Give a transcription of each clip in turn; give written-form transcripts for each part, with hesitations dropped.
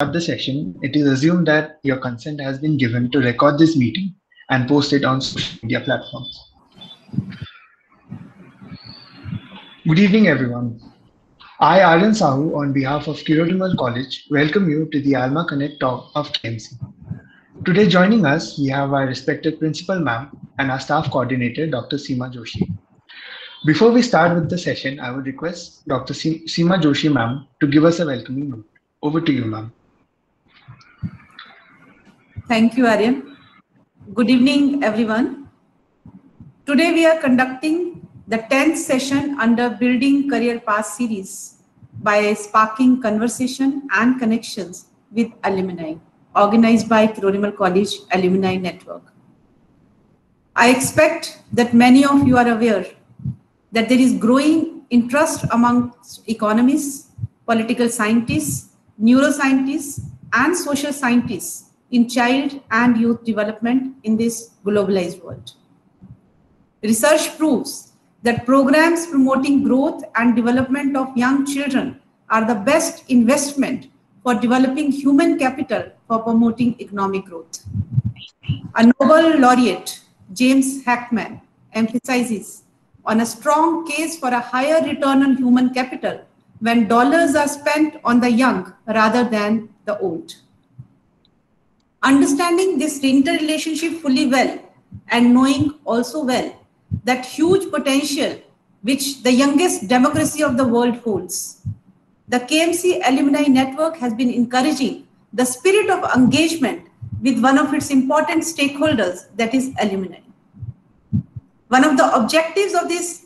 start the session, it is assumed that your consent has been given to record this meeting and post it on social media platforms. Good evening, everyone. I, Aryan Sahu, on behalf of Kirotmal College, welcome you to the ALMA Connect talk of KMC. Today, joining us, we have our respected principal ma'am and our staff coordinator, Dr. Seema Joshi. Before we start with the session, I would request Dr. Seema Joshi ma'am to give us a welcoming note. Over to you, ma'am. Thank you, Aryan. Good evening, everyone. Today we are conducting the 10th session under Building Career Path series by sparking conversation and connections with alumni, organized by Kirotmal College Alumni Network. I expect that many of you are aware that there is growing interest among economists, political scientists, neuroscientists, and social scientists in child and youth development in this globalized world. Research proves that programs promoting growth and development of young children are the best investment for developing human capital for promoting economic growth. A Nobel laureate, James Heckman, emphasizes on a strong case for a higher return on human capital when dollars are spent on the young rather than the old. Understanding this interrelationship fully well and knowing also well that huge potential which the youngest democracy of the world holds, the KMC Alumni Network has been encouraging the spirit of engagement with one of its important stakeholders, that is alumni. One of the objectives of this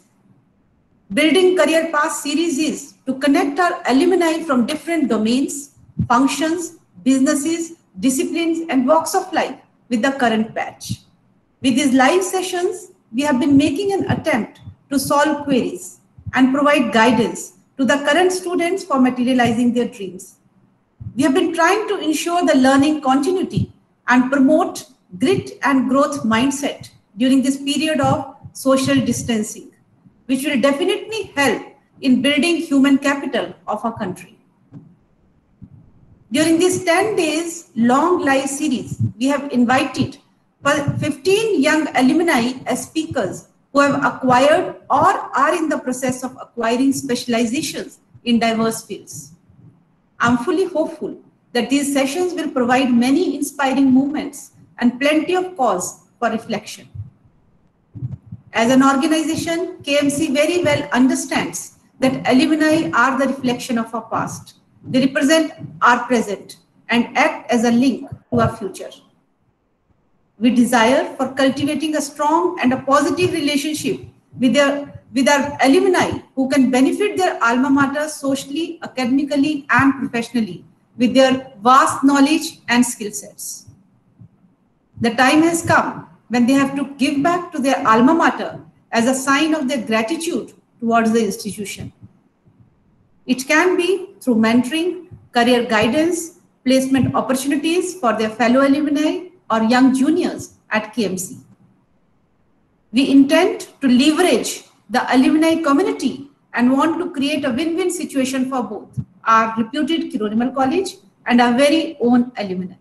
Building Career Path series is to connect our alumni from different domains, functions, businesses, disciplines, and walks of life with the current batch. With these live sessions, we have been making an attempt to solve queries and provide guidance to the current students for materializing their dreams. We have been trying to ensure the learning continuity and promote grit and growth mindset during this period of social distancing, which will definitely help in building human capital of our country. During this 10 days long live series, we have invited 15 young alumni as speakers who have acquired or are in the process of acquiring specializations in diverse fields. I'm fully hopeful that these sessions will provide many inspiring moments and plenty of cause for reflection. As an organization, KMC very well understands that alumni are the reflection of our past. They represent our present and act as a link to our future. We desire for cultivating a strong and a positive relationship with our alumni who can benefit their alma mater socially, academically, and professionally with their vast knowledge and skill sets. The time has come when they have to give back to their alma mater as a sign of their gratitude towards the institution. It can be through mentoring, career guidance, placement opportunities for their fellow alumni or young juniors at KMC. We intend to leverage the alumni community and want to create a win-win situation for both our reputed Kirotmal College and our very own alumni.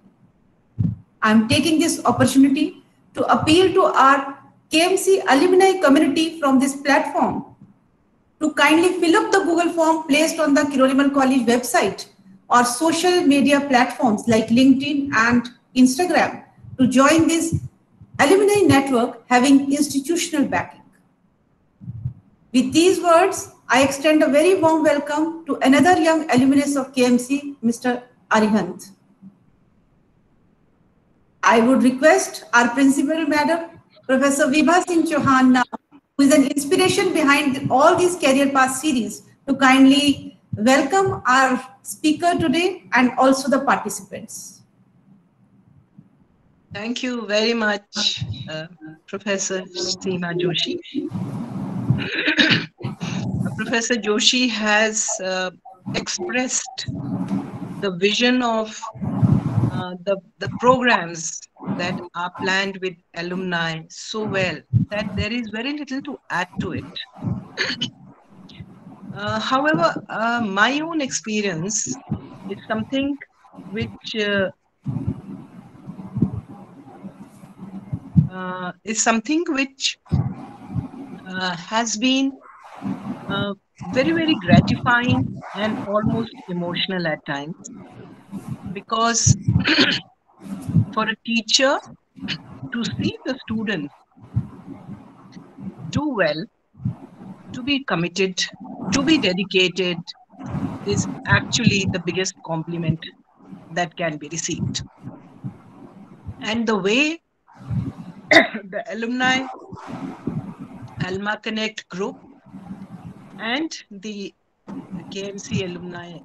I'm taking this opportunity to appeal to our KMC alumni community from this platform to kindly fill up the Google form placed on the Kirotmal College website or social media platforms like LinkedIn and Instagram to join this alumni network having institutional backing. With these words, I extend a very warm welcome to another young alumnus of KMC, Mr. Arihant. I would request our principal madam, Professor Vibha Singh Chauhan, now, who is an inspiration behind all these career path series, to kindly welcome our speaker today and also the participants. Thank you very much, Professor Seema Joshi. Professor Joshi has expressed the vision of the programs that are planned with alumni so well that there is very little to add to it. However, my own experience is something which is something which has been very, very gratifying and almost emotional at times, because for a teacher to see the student do well, to be committed, to be dedicated, is actually the biggest compliment that can be received. And the way the alumni ALMA Connect group and the KMC alumni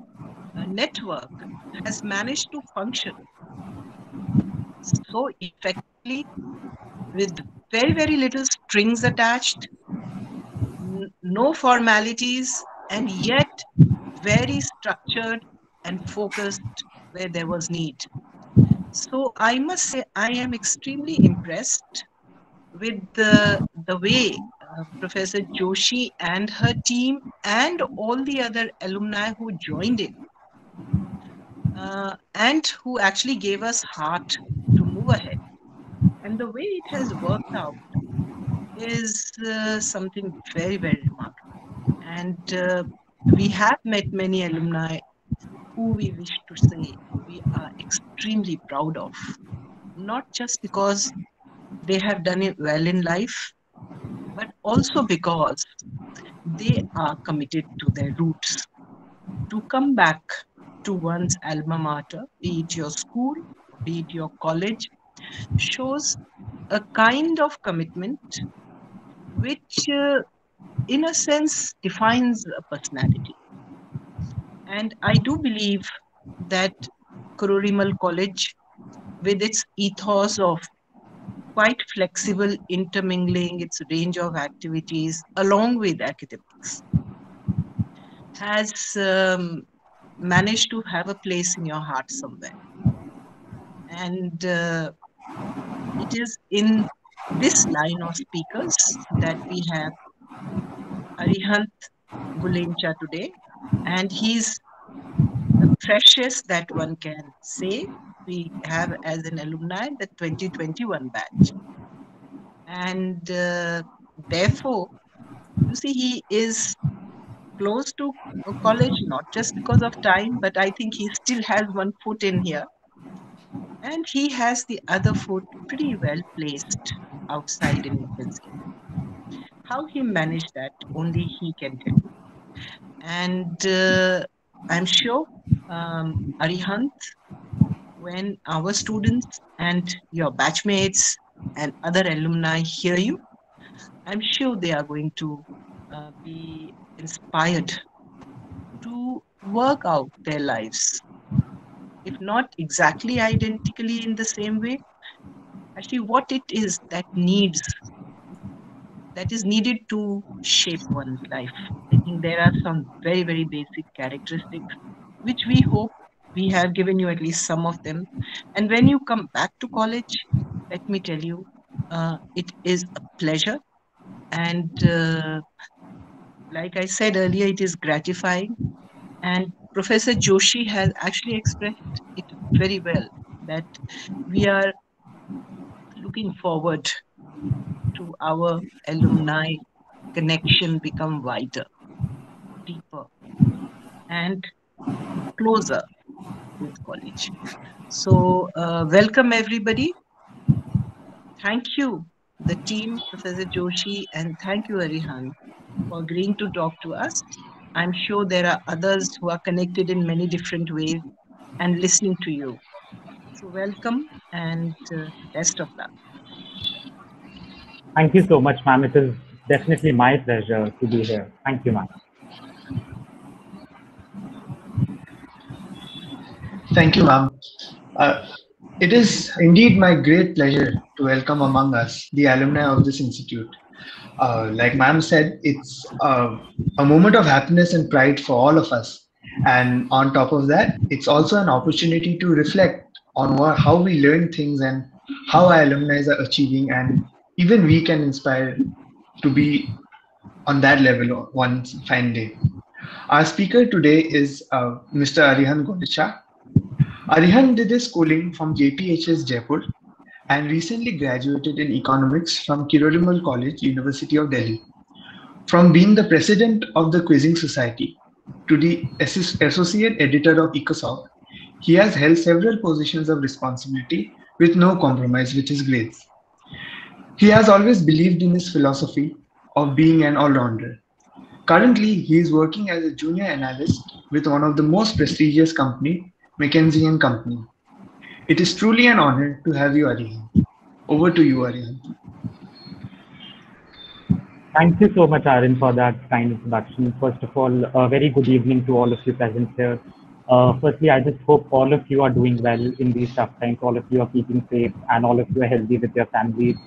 network has managed to function so effectively, with very, very little strings attached, no formalities, and yet very structured and focused where there was need. So I must say I am extremely impressed with the way Professor Joshi and her team and all the other alumni who joined in and who actually gave us heart to move ahead. And the way it has worked out is something very, very remarkable. And we have met many alumni who we wish to say we are extremely proud of, not just because they have done it well in life, but also because they are committed to their roots. To come back to one's alma mater, be it your school, be it your college, shows a kind of commitment which, in a sense, defines a personality. And I do believe that Kururimal College, with its ethos of quite flexible intermingling, its range of activities along with academics, has managed to have a place in your heart somewhere. And it is in this line of speakers that we have Arihant Gulencha today, and he's the freshest that one can say we have as an alumni, the 2021 batch. And therefore, you see, he is close to college, not just because of time, but I think he still has one foot in here. And he has the other foot pretty well placed outside in agency. How he managed that, only he can tell you. And I'm sure, Arihant, when our students and your batchmates and other alumni hear you, I'm sure they are going to be inspired to work out their lives, if not exactly identically in the same way, actually what it is that is needed to shape one's life. I think there are some very, very basic characteristics which we hope we have given you at least some of them. And when you come back to college, let me tell you, it is a pleasure. And like I said earlier, it is gratifying. And Professor Joshi has actually expressed it very well, that we are looking forward to our alumni connection become wider, deeper, and closer with college. So welcome everybody. Thank you, the team, Professor Joshi, and thank you, Arihant, for agreeing to talk to us. I'm sure there are others who are connected in many different ways and listening to you. So welcome and best of luck. Thank you so much, ma'am. It is definitely my pleasure to be here. Thank you, ma'am. Thank you, ma'am. It is indeed my great pleasure to welcome among us the alumni of this institute. Like ma'am said, it's a moment of happiness and pride for all of us. And on top of that, it's also an opportunity to reflect on how we learn things and how our alumni are achieving, and even we can inspire to be on that level one fine day. Our speaker today is Mr. Arihan Golicha. Arihan did his schooling from JPHS Jaipur and recently graduated in economics from Kirorimal College, University of Delhi. From being the president of the Quizzing Society to the associate editor of Ecosoft, he has held several positions of responsibility with no compromise with his grades. He has always believed in his philosophy of being an all-rounder. Currently, he is working as a junior analyst with one of the most prestigious company, McKinsey and Company. It is truly an honor to have you, Arihan. Over to you, Arihan. Thank you so much, Aaron, for that kind introduction. First of all, a very good evening to all of you present here. Firstly, I just hope all of you are doing well in these tough times. All of you are keeping safe, and all of you are healthy with your families.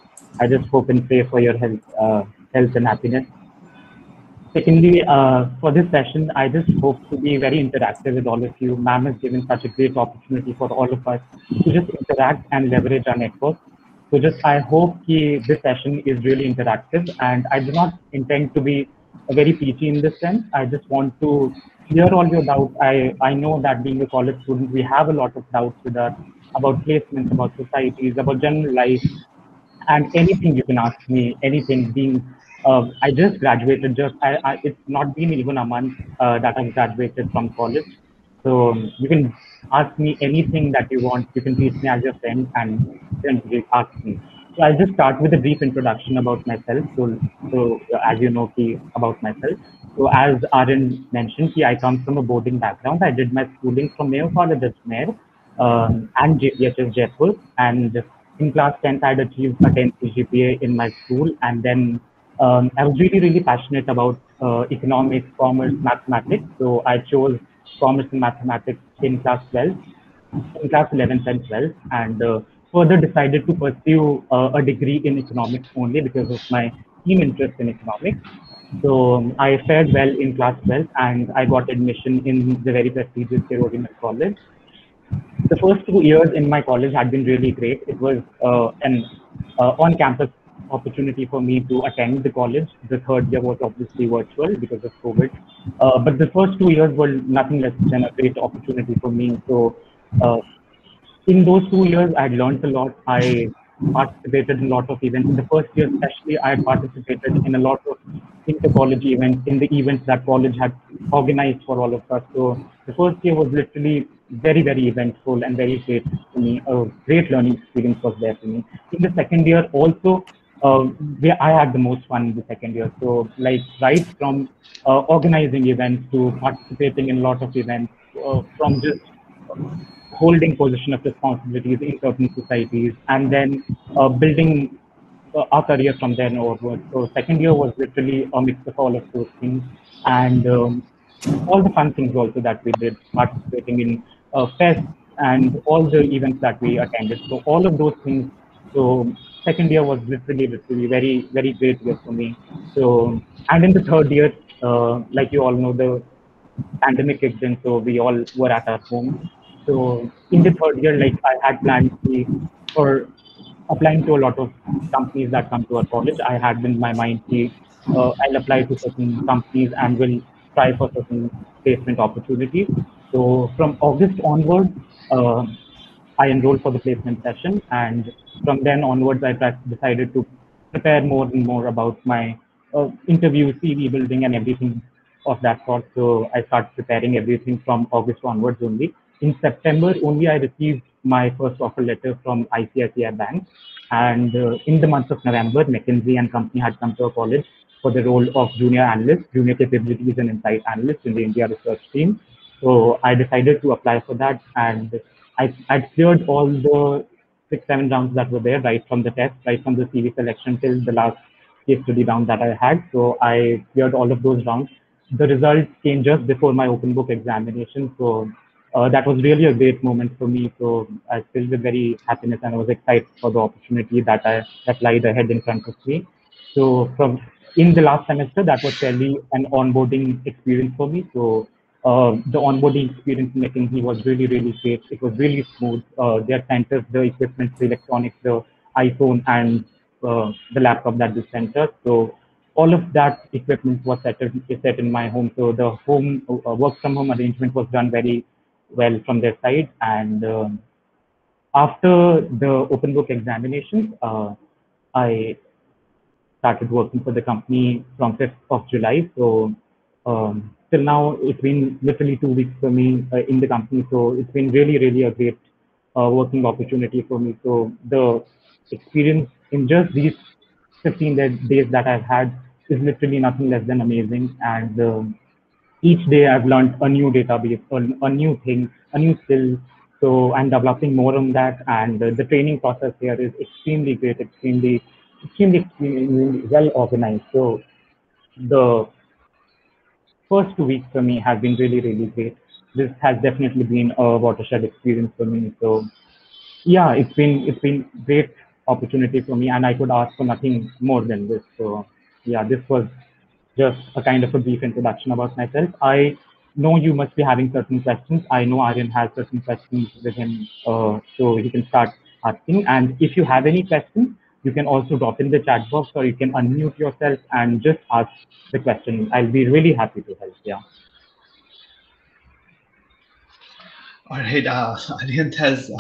I just hope and pray for your health and happiness. Secondly, for this session, I just hope to be very interactive with all of you. Ma'am has given such a great opportunity for all of us to just interact and leverage our network. So just I hope this session is really interactive, and I do not intend to be very peachy in this sense. I just want to clear all your doubts. I know that being a college student, we have a lot of doubts with us about placements, about societies, about general life, and anything you can ask me, anything. Being I just graduated, it's not been even a month that I've graduated from college. So you can ask me anything that you want. You can treat me as your friend and then ask me. So I'll just start with a brief introduction about myself. So as you know, about myself. So as Aaron mentioned, I come from a boarding background. I did my schooling from Mayo College Ajmer and JPHS Jaipur. And in class 10th, I'd achieved a 10 CGPA in my school. And then I was really, really passionate about economics, commerce, mathematics. So I chose commerce and mathematics in class 12, in class 11th and 12th, and further decided to pursue a degree in economics only because of my keen interest in economics. So I fared well in class 12 and I got admission in the very prestigious Kirorimal College. The first 2 years in my college had been really great. It was an on-campus opportunity for me to attend the college. The third year was obviously virtual because of COVID. But the first 2 years were nothing less than a great opportunity for me. So uh, in those 2 years, I learned a lot. I participated in a lot of events. In the first year, especially, I had participated in a lot of inter-college events, in the events that college had organized for all of us. So the first year was literally very, very eventful and very great for me. A great learning experience was there for me. In the second year, also, I had the most fun in the second year. So, like, right from organizing events to participating in a lot of events, from just holding position of responsibilities in certain societies, and then building our career from then onwards. So second year was literally a mix of all of those things, and all the fun things also that we did, participating in fests and all the events that we attended. So all of those things. So second year was literally very, very great year for me. So, and in the third year, like you all know, the pandemic kicked in, so we all were at our home. So in the third year, like I had planned for applying to a lot of companies that come to our college. I had in my mind I'll apply to certain companies and will try for certain placement opportunities. So from August onwards, uh, I enrolled for the placement session, and from then onwards, decided to prepare more and more about my interview, CV building, and everything of that sort. So I started preparing everything from August onwards only. In September only, I received my first offer letter from ICICI Bank, and in the month of November, McKinsey and company had come to our college for the role of junior analyst, junior capabilities and insight analyst in the India research team. So I decided to apply for that, and I cleared all the 6, 7 rounds that were there, right from the test, right from the CV selection till the last case study round that I had. So I cleared all of those rounds. The results came just before my open book examination. So that was really a great moment for me. So I filled with very happiness and I was excited for the opportunity that lied ahead in front of me. So from in the last semester, that was fairly an onboarding experience for me. So the onboarding experience in McKinsey was really, really great. It was really smooth. Their centers, the equipment, the electronics, the iPhone, and the laptop that they sent us. So all of that equipment was set in my home. So the home work from home arrangement was done very well from their side. And after the open book examinations, I started working for the company from 5th of July. So till now, it's been literally 2 weeks for me in the company. So it's been really, really a great working opportunity for me. So the experience in just these 15 days that I've had is literally nothing less than amazing. And each day I've learned a new database, a new thing, a new skill. So I'm developing more on that, and the training process here is extremely great, extremely well organized. So the first 2 weeks for me have been really, really great. This has definitely been a watershed experience for me. So yeah, it's been great opportunity for me, and I could ask for nothing more than this. So yeah, this was just a kind of a brief introduction about myself. I know you must be having certain questions. I know Aryan has certain questions with him, so he can start asking. And if you have any questions, you can also drop in the chat box, or you can unmute yourself and just ask the question. I'll be really happy to help. Yeah. All right, Aryan has,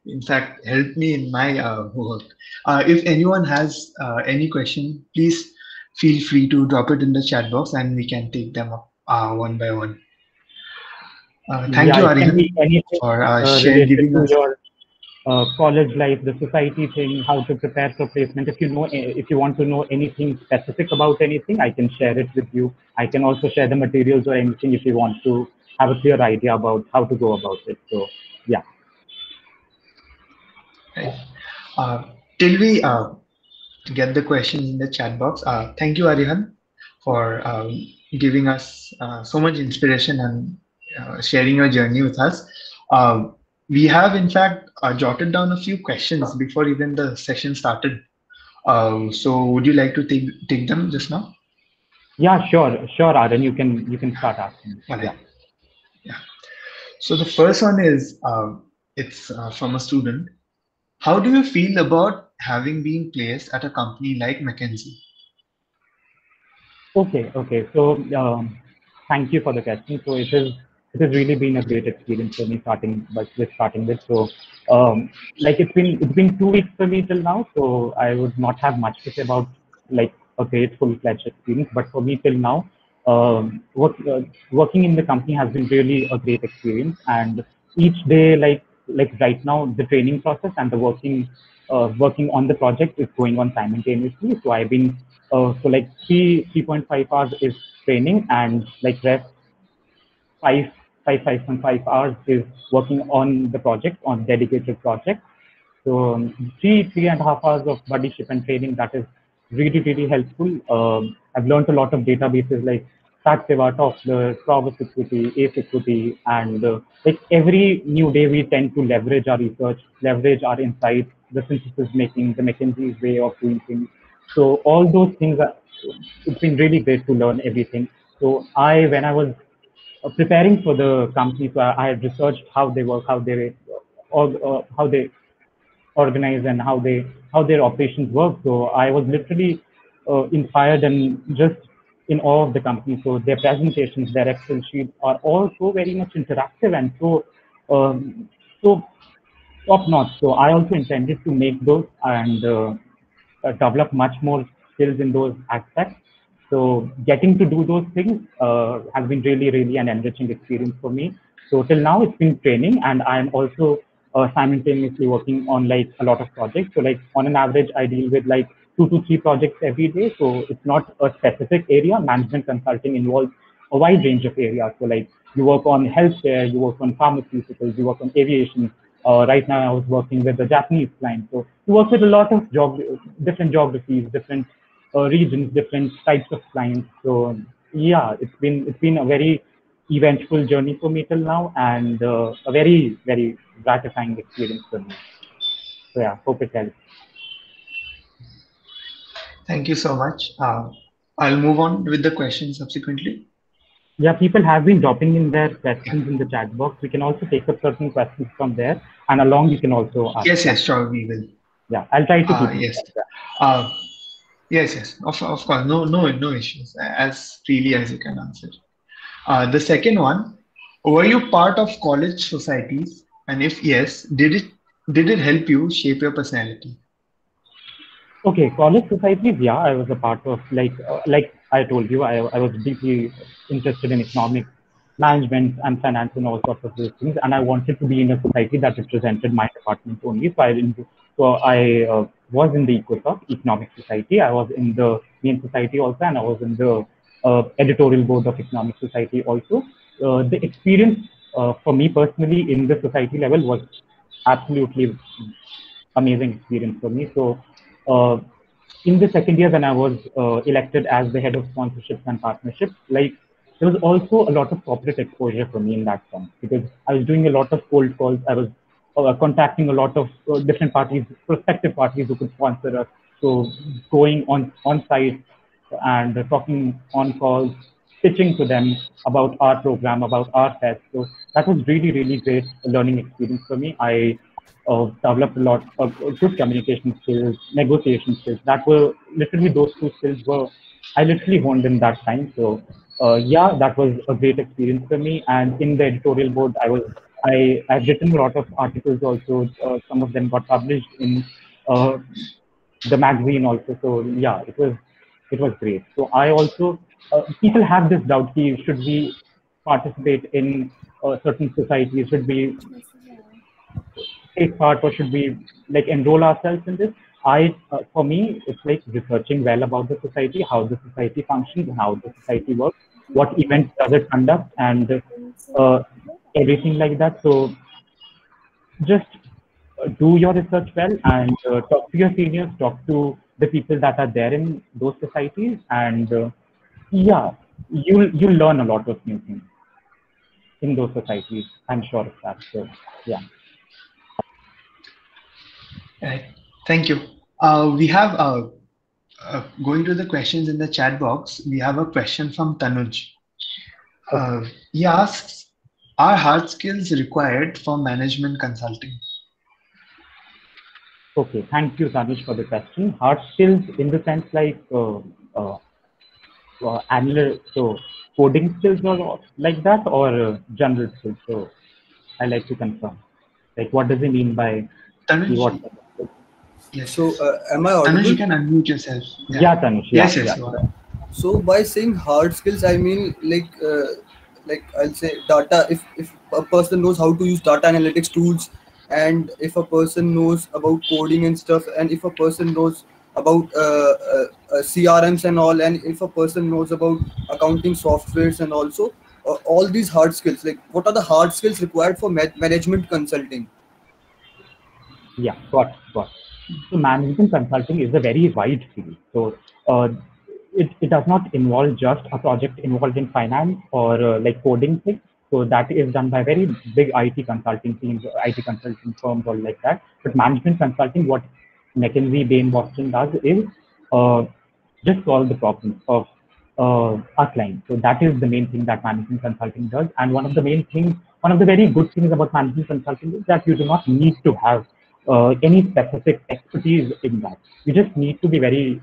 in fact, helped me in my work. If anyone has any question, please feel free to drop it in the chat box and we can take them up one by one. Thank Yeah, you, it can Aryan, be anything for related giving to us. your college life, the society thing, how to prepare for placement. If you know, if you want to know anything specific about anything, I can share it with you. I can also share the materials or anything if you want to have a clear idea about how to go about it. So, yeah. Right. Till we get the questions in the chat box, thank you, Aryan, for giving us so much inspiration and sharing your journey with us. Uh, we have, in fact, jotted down a few questions before even the session started. So, would you like to take them just now? Yeah, sure, Aaron. You can start asking. All Yeah. right. Yeah. So the first one is it's from a student. How do you feel about having been placed at a company like McKinsey? Okay. So thank you for the question. So it has really been a great experience for me starting with. So like it's been 2 weeks for me till now. So I would not have much to say about like a great full-fledged experience. But for me till now, working in the company has been really a great experience. And each day, like right now, the training process and the working on the project is going on simultaneously. So I've been so like 3.5 hours is training, and like rest five 5.5 hours is working on the project, on dedicated project. So 3.5 hours of buddyship and training, that is really, really helpful. I've learned a lot of databases like Stackdeva, Toffler, Progress Equity, Ace Equity, and like every new day we tend to leverage our research, leverage our insights, the synthesis making, the McKinsey's way of doing things. So all those things it's been really great to learn everything. So when I was preparing for the company, so I had researched how they work, how they organize, and how their operations work. So I was literally inspired and just in awe of the company. So their presentations, their Excel sheets are all so very much interactive and so top notch. So I also intended to make those and develop much more skills in those aspects. So getting to do those things has been really, really an enriching experience for me. So till now it's been training, and I'm also simultaneously working on like a lot of projects. So like on an average, I deal with like 2 to 3 projects every day. So it's not a specific area. Management consulting involves a wide range of areas. So like you work on healthcare, you work on pharmaceuticals, you work on aviation. Right now, I was working with a Japanese client. So you work with a lot of different geographies, different regions, different types of clients. So yeah, it's been a very eventful journey for me till now, and a very, very gratifying experience for me. So yeah, hope it helps. Thank you so much. I'll move on with the question subsequently. Yeah, people have been dropping in their questions in the chat box. We can also take up certain questions from there, and along you can also ask. Yes, Yeah, yes, sure, we will. yeah, I'll try to keep it Yes. short. Yeah. Uh, yes, yes, of course, no issues, as freely as you can answer. The second one, Were you part of college societies? And if yes, did it help you shape your personality? Okay, college societies, yeah, I was a part of, like I told you, I was deeply interested in economics, management, and finance, and all sorts of those things. And I wanted to be in a society that represented my department only. So I was in the ECOSOC, Economic Society. I was in the main society also, and I was in the editorial board of Economic Society also. The experience for me personally in the society level was absolutely amazing experience for me. So, in the second year when I was elected as the head of sponsorships and partnerships, like there was also a lot of corporate exposure for me in that sense because I was doing a lot of cold calls. I was contacting a lot of different parties, prospective parties who could sponsor us. So going on site and talking on calls, pitching to them about our program, about our fest. So that was really, really great learning experience for me. I developed a lot of good communication skills, negotiation skills. That were literally those two skills were I literally honed in that time. So yeah, that was a great experience for me. And in the editorial board, I've written a lot of articles also. Some of them got published in uh, the magazine also. So yeah, it was great. So I also people have this doubt: should we participate in certain societies? Should we take part or should we like enroll ourselves in this? For me, it's like researching well about the society, how the society functions, and how the society works, what events does it conduct, and uh, everything like that. So just do your research well and talk to your seniors, talk to the people that are there in those societies, and yeah, you'll learn a lot of new things in those societies. I'm sure of that. So yeah. Right. Thank you. We have going to the questions in the chat box. We have a question from Tanuj. Okay. He asks, are hard skills required for management consulting? Okay, thank you, Tanish, for the question. Hard skills in the sense like uh, so coding skills or like that, or general skills. So I like to confirm. Like, what does it mean by Tanuj, what? yes, So, yes. am I Tanuj, you audible? can unmute yourself. Yeah. Yeah, Tanish. Yeah, Yes, yes, yeah. you are. So, by saying hard skills, I mean like I'll say data. If a person knows how to use data analytics tools, and if a person knows about coding and stuff, and if a person knows about CRMs and all, and if a person knows about accounting softwares and also all these hard skills, like what are the hard skills required for management consulting? Yeah, got. So management consulting is a very wide field. So uh, it does not involve just a project involved in finance or like coding things. So that is done by very big IT consulting teams, IT consulting firms, or like that. But management consulting, what McKinsey, Bain, Boston does is uh, just solve the problems of our clients. So that is the main thing that management consulting does. And one of the very good things about management consulting is that you do not need to have any specific expertise in that. You just need to be very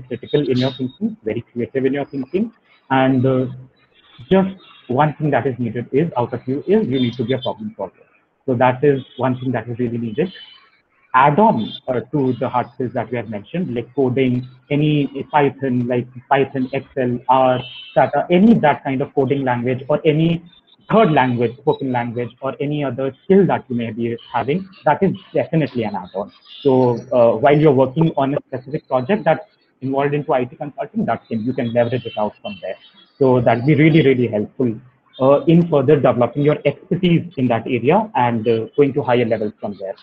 critical in your thinking, very creative in your thinking, and just one thing that is needed is out of you is you need to be a problem solver. So that is one thing that is really needed add-on to the hard skills that we have mentioned, like coding, any Python, like Python, Excel, R, Stata, any that kind of coding language, or any third language, spoken language, or any other skill that you may be having, that is definitely an add-on. So while you're working on a specific project that's involved into IT consulting, you can leverage it out from there. So that'd be really, really helpful in further developing your expertise in that area and going to higher levels from there.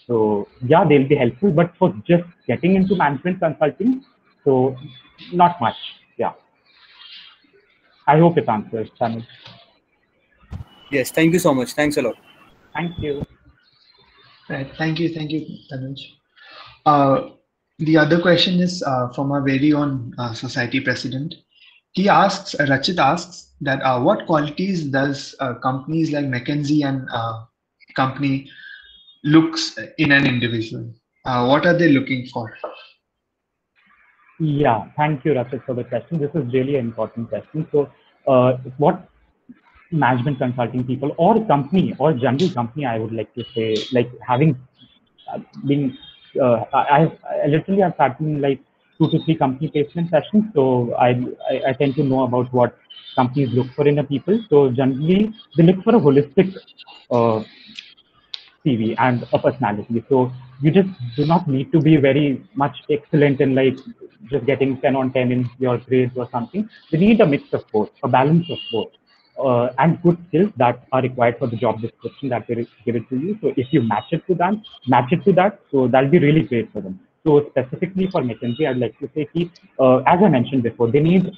So yeah, they'll be helpful, but for just getting into management consulting, so not much. Yeah, I hope it answers, Tanuj. Yes, thank you so much. Thanks a lot. Thank you. Right. Thank you, Tanuj. Uh, the other question is from our very own society president. Rachit asks that what qualities does companies like McKinsey and company looks in an individual? What are they looking for? Yeah, thank you, Rachit, for the question. This is really an important question. So, what management consulting people or company or general company, I would like to say, like having been, I literally have sat in like 2 to 3 company placement sessions. So I tend to know about what companies look for in a people. So generally they look for a holistic uh, CV and a personality. So you just do not need to be very much excellent in like just getting 10 on 10 in your grades or something. They need a mix of both, a balance of both, and good skills that are required for the job description that they give it to you. So if you match it to that, so that'll be really great for them. So specifically for McKinsey, I'd like to say, as I mentioned before, they need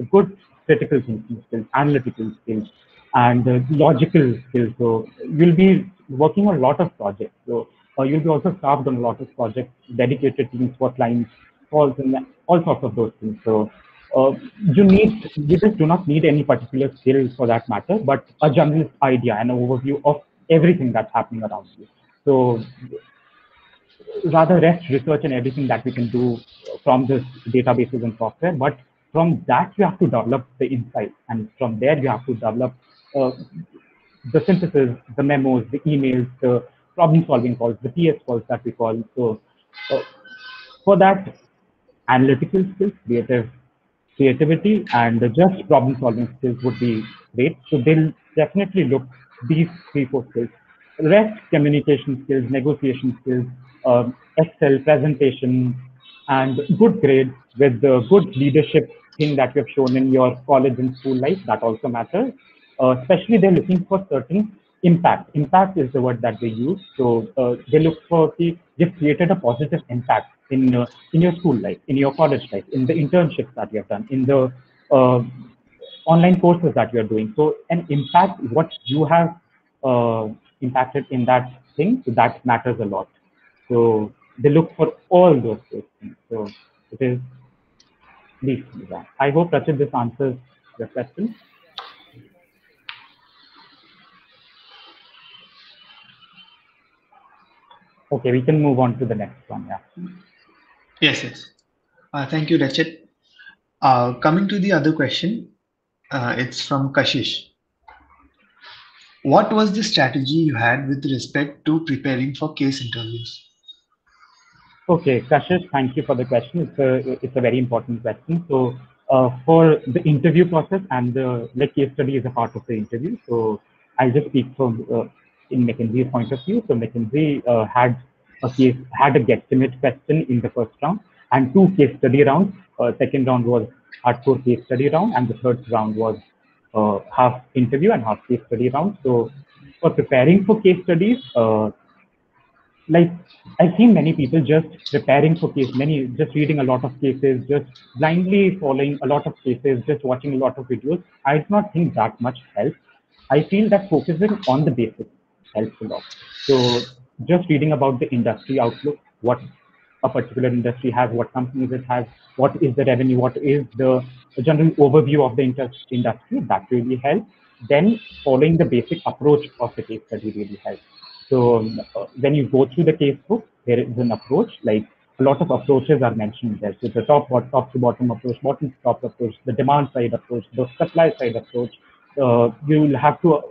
good critical thinking skills, analytical skills, and logical skills. So you'll be working on a lot of projects. So you'll be also staffed on a lot of projects, dedicated teams for clients, calls, and all sorts of those things. So you just do not need any particular skill for that matter, but a general idea and overview of everything that's happening around you. So rather rest research and everything that we can do from this databases and software, but from that you have to develop the insight, and from there you have to develop uh, the synthesis, the memos, the emails, the problem solving calls, the PS calls that we call. So uh, for that, analytical skills, creativity, and just problem solving skills would be great. So they'll definitely look these 3, 4 skills. Rest, communication skills, negotiation skills, Excel, presentation, and good grades with the good leadership thing that you have shown in your college and school life, that also matters. Especially they're looking for certain impact. Impact is the word that they use. So they look for you've created a positive impact in your school life, in your college life, in the internships that you have done, in the uh, online courses that you are doing. So an impact, what you have impacted in that thing, so that matters a lot. So they look for all those things. So it is these things. I hope Rachit this answers your question. Okay, we can move on to the next one. Yeah. Yes, yes. Thank you, Rachit. Coming to the other question, it's from Kashish. What was the strategy you had with respect to preparing for case interviews? Okay, Kashish, thank you for the question. It's a very important question. So for the interview process and the like case study is a part of the interview. So I'll just speak from in McKinsey's point of view. So McKinsey had a guesstimate question in the first round and 2 case study rounds. Second round was hardcore case study round, and the third round was half interview and half case study round. So for preparing for case studies, like I've seen many people just preparing for just reading a lot of cases, just blindly following a lot of cases, just watching a lot of videos. I do not think that much helps. I feel that focusing on the basics helps a lot. So just reading about the industry outlook, what a particular industry has, what companies it has, what is the revenue, what is the general overview of the industry, that really helps. Then following the basic approach of the case study really helps. So when you go through the casebook, there is an approach, like a lot of approaches are mentioned there. So the top to bottom approach, bottom to top approach, the demand side approach, the supply side approach. You will have to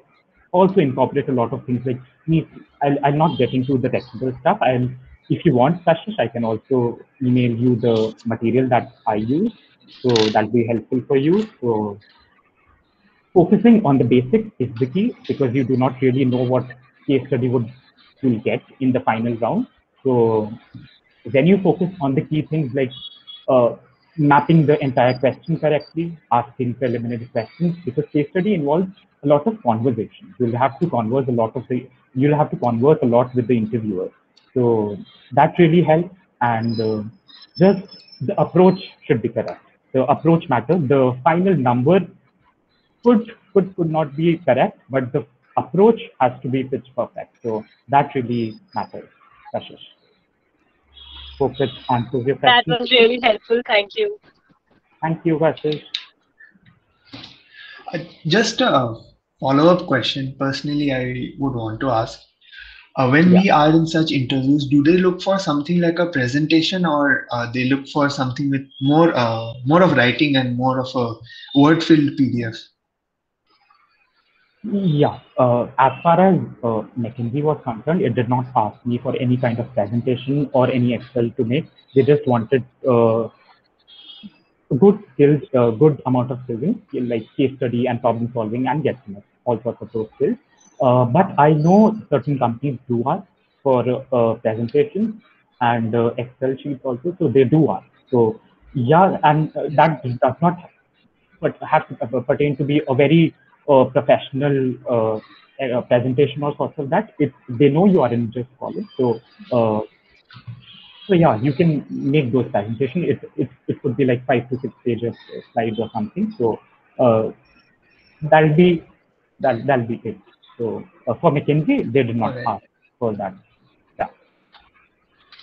also incorporate a lot of things like me. I'll not get into the technical stuff. If you want, Kashish, I can also email you the material that I use. So that'll be helpful for you. So focusing on the basics is the key, because you do not really know what case study you'll get in the final round. So when you focus on the key things like uh, mapping the entire question correctly, asking preliminary questions, because case study involves a lot of conversation. You'll have to converse a lot with the interviewer. So that really helps, and just the approach should be correct. The approach matters. The final number could not be correct, but the approach has to be pitch perfect. So that really matters, Kashish. Hope it answers your That question. was really helpful. Thank you. Thank you, Kashish. Just a follow-up question. Personally, I would want to ask, when Yeah. we are in such interviews, do they look for something like a presentation, or they look for something with more of writing and more of a word-filled PDF? Yeah, as far as McKinsey was concerned, it did not ask me for any kind of presentation or any Excel to make. They just wanted good skills, good amount of skills in like case study and problem solving and guesstimate, all sorts of those skills. But I know certain companies do ask for presentations and Excel sheets also, so they do ask. So yeah, and that does not but have to pertain to be a very professional presentation or sorts of that. It they know you are in just college, uh, so yeah, you can make those presentations. It could be like 5 to 6 pages slides or something. So uh, that'll be that'll be it. So for McKinsey, they did All not right. ask for that. Yeah.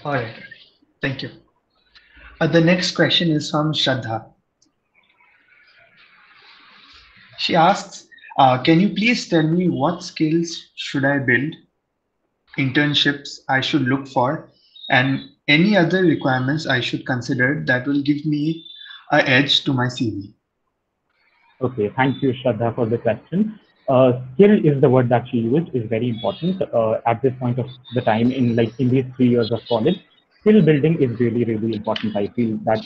All right. Thank you. The next question is from Shraddha. She asks, can you please tell me what skills should I build, internships I should look for, and any other requirements I should consider that will give me a edge to my CV? Okay, thank you, Shraddha, for the question. Skill is the word that she used is very important at this point of the time in like in these 3 years of college. Skill building is really, really important. I feel that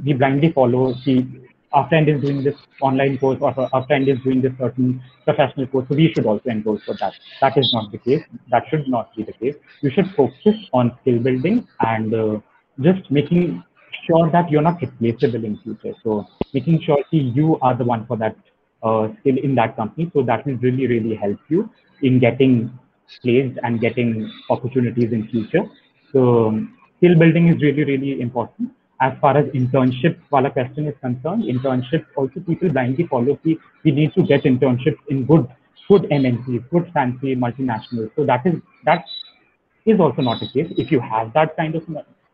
we blindly follow. See, our friend is doing this online course or our friend is doing this certain professional course, so we should also enroll for that. That is not the case. That should not be the case. You should focus on skill building and just making sure that you're not replaceable in future. So making sure you are the one for that skill in that company. So that will really, really help you in getting placed and getting opportunities in future. So skill building is really, really important. As far as internship wala question is concerned, internships also people blindly follow. We need to get internships in good MNCs, good fancy multinationals. So that is also not the case. If you have that kind of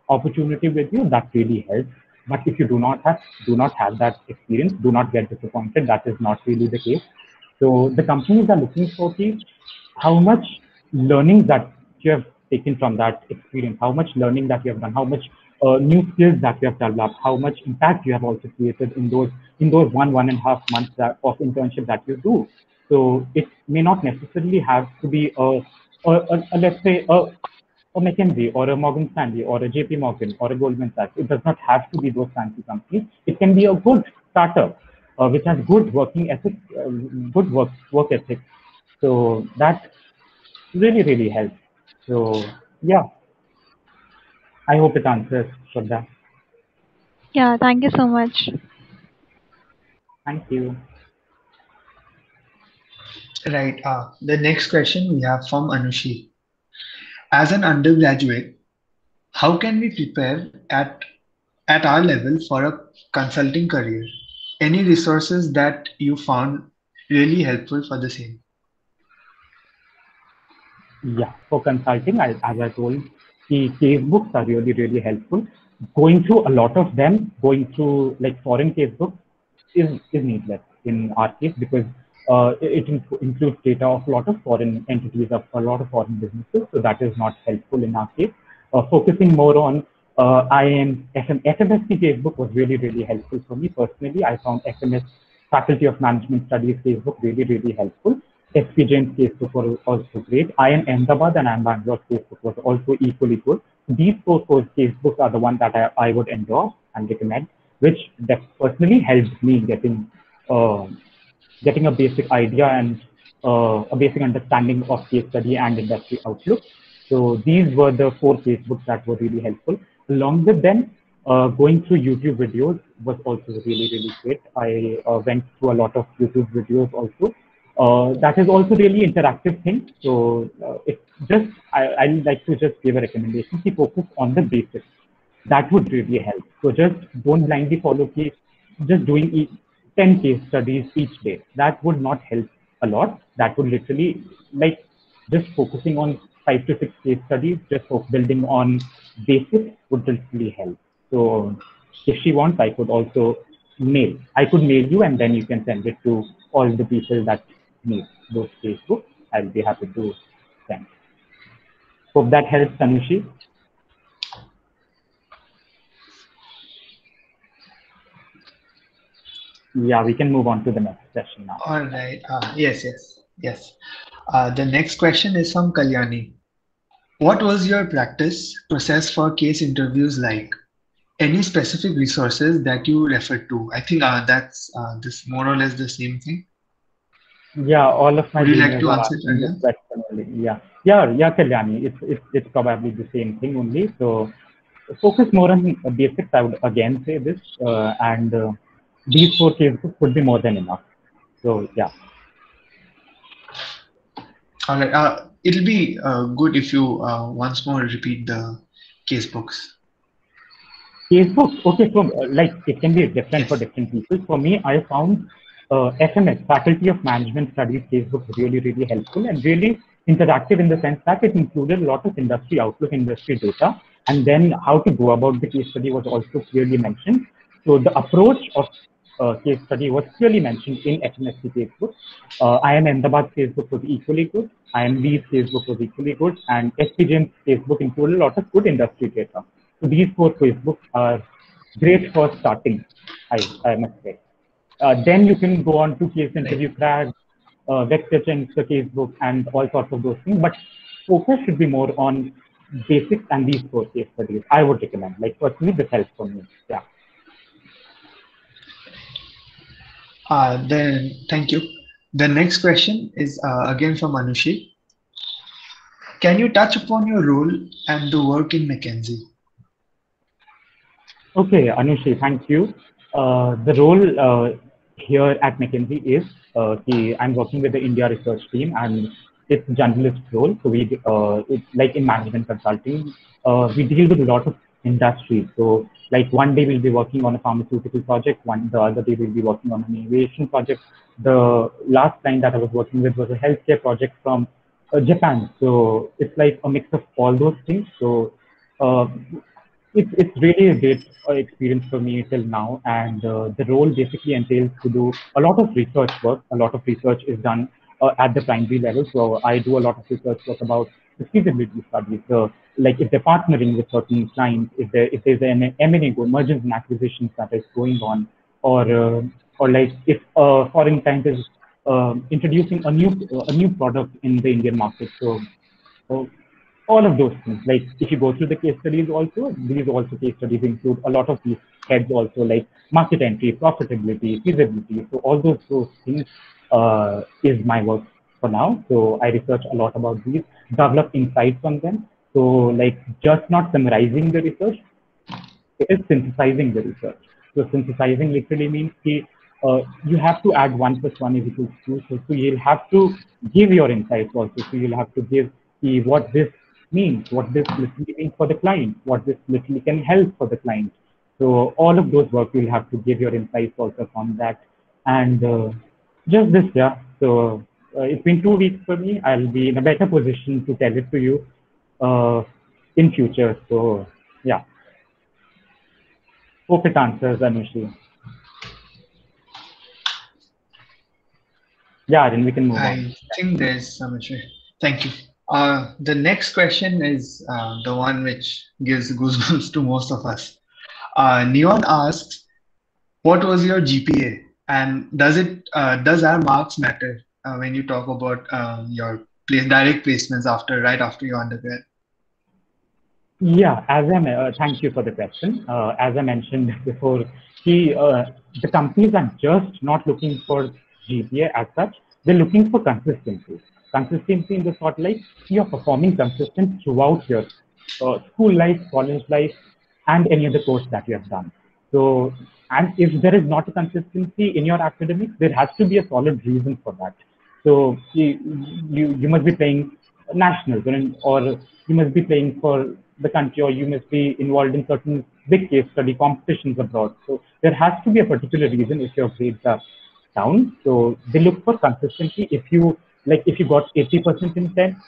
opportunity with you, that really helps. But if you do not have that experience, do not get disappointed. That is not really the case. So the companies are looking for how much learning that you have taken from that experience, how much learning that you have done, how much new skills that you have developed, how much impact you have also created in those 1.5 months of internship that you do. So it may not necessarily have to be let's say a McKinsey or a Morgan Stanley or a JP Morgan or a Goldman Sachs. It does not have to be those fancy companies. It can be a good startup which has good working ethics, good work ethics. So that really, really helps. So yeah, I hope it answers Shraddha. Yeah, thank you so much. Thank you. Right. The next question we have from Anushi. As an undergraduate, how can we prepare at our level for a consulting career? Any resources that you found really helpful for the same? Yeah, for consulting, as I told, the case books are really, really helpful. Going through a lot of them, going through like foreign case books is needless in our case because it includes data of a lot of foreign entities, of a lot of foreign businesses. So that is not helpful in our case. Focusing more on FMSC case book was really, really helpful for me personally. I found FMS Faculty of Management Studies casebook really, really helpful. SP Jain's casebook was also great. IIM Ahmedabad and IIM Bangalore casebook was also equally good. These four casebooks are the ones that I would endorse and recommend, which personally helped me uh, getting a basic idea and a basic understanding of case study and industry outlook. So these were the four casebooks that were really helpful. Along with them, going through YouTube videos was also really, really great. I went through a lot of YouTube videos also. That is also really interactive thing. So it's just, I like to just give a recommendation. Focus on the basics. That would really help. So just don't blindly follow just doing 10 case studies each day. That would not help a lot. That would literally like just focusing on 5 to 6 case studies, just building on basics would really help. So if she wants, I could mail you and then you can send it to all the people that need those casebooks. I'll be happy to send. Hope that helps, Tanushi. Yeah, we can move on to the next session now. All right. Yes, yes, yes. The next question is from Kalyani. What was your practice process for case interviews like? Any specific resources that you refer to? I think that's this more or less the same thing. Yeah, all of my Would you like juniors to are answer it, asking this Ranjan? question only. Yeah, Kalyani. It's probably the same thing only. So focus more on basics. I would again say this, and these four casebooks would be more than enough. So yeah, All right. It'll be good if you once more repeat the case books. casebooks. Okay, so like it can be different for Yes. different people. For me, I found FMS, Faculty of Management Studies casebook really helpful and really interactive in the sense that it included a lot of industry outlook, industry data, and then how to go about the case study was also clearly mentioned. So the approach of case study was clearly mentioned in FMSC casebook. IIM Ahmedabad casebook was equally good. IMB's casebook was equally good, and SPGM's casebook included a lot of good industry data. So these four casebooks are great for starting, I must say. Then you can go on to case Right. interview crack, vector change the casebook, and all sorts of those things. But focus should be more on basics and these four case studies. I would recommend. Like personally, this helps for me. Yeah. Then thank you. The next question is again from Anushi. Can you touch upon your role and the work in McKinsey? Okay, Anushi, thank you. The role here at McKinsey is I'm working with the India research team and it's journalist role. So it's like in management consulting, we deal with a lot of industries. So like one day we'll be working on a pharmaceutical project, the other day we'll be working on an aviation project. The last client that I was working with was a healthcare project from Japan. So it's like a mix of all those things. So uh, it's really a great experience for me till now, and the role basically entails to do a lot of research work. A lot of research is done at the primary level, so I do a lot of research work about the feasibility studies. So, like if they're partnering with certain clients, if there's an M&A, mergers and acquisitions that is going on, or like if a foreign client is introducing a new product in the Indian market. So all of those things. Like if you go through the case studies also, these also case studies include a lot of these heads also like market entry, profitability, feasibility. So all those things is my work for now. So I research a lot about these, develop insights on them. So like just not summarizing the research, it is synthesizing the research. So synthesizing literally means you have to add 1 + 1 is equal to 2. So you'll have to give your insights also. So you'll have to give what this means, what this literally means for the client, what this literally can help for the client. So all of those work you'll have to give your insights also from that. And just this, yeah. So it's been 2 weeks for me. I'll be in a better position to tell it to you in future. So yeah. Hope it answers, Anushi. Yeah, then we can move on. I think there's some issue. Thank you. The next question is the one which gives goosebumps to most of us. Neon asks, "What was your GPA, and does our marks matter when you talk about your direct placements right after your undergrad?" Yeah, thank you for the question. As I mentioned before, the companies are just not looking for GPA as such. They're looking for consistency. Consistency in the sort like you're performing consistent throughout your school life, college life, and any other course that you have done. So, and if there is not a consistency in your academics, there has to be a solid reason for that. So you must be playing nationals, or you must be playing for the country, or you must be involved in certain big case study competitions abroad. So there has to be a particular reason if your grades are down. So they look for consistency. If you got 80% in 10,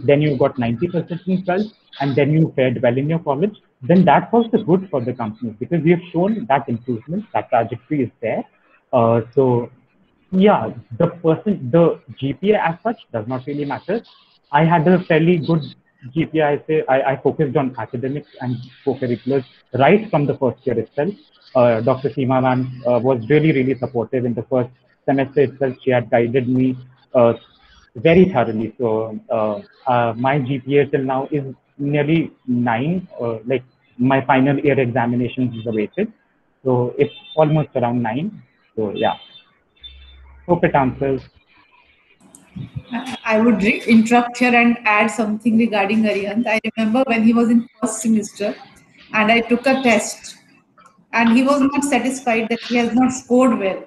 then you got 90% in 12, and then you fared well in your college, then that's also good for the company because we have shown that improvement, that trajectory is there. So yeah, the GPA as such does not really matter. I had a fairly good GPA, I focused on academics and co-curriculars right from the first year itself. Dr. Seema ma'am was really supportive in the first semester itself. She had guided me very thoroughly. So my GPA till now is nearly 9. Like my final year examinations is awaited. So it's almost around 9. So yeah, hope it answers. I would interrupt here and add something regarding Arihant. I remember when he was in first semester and I took a test and he was not satisfied that he has not scored well.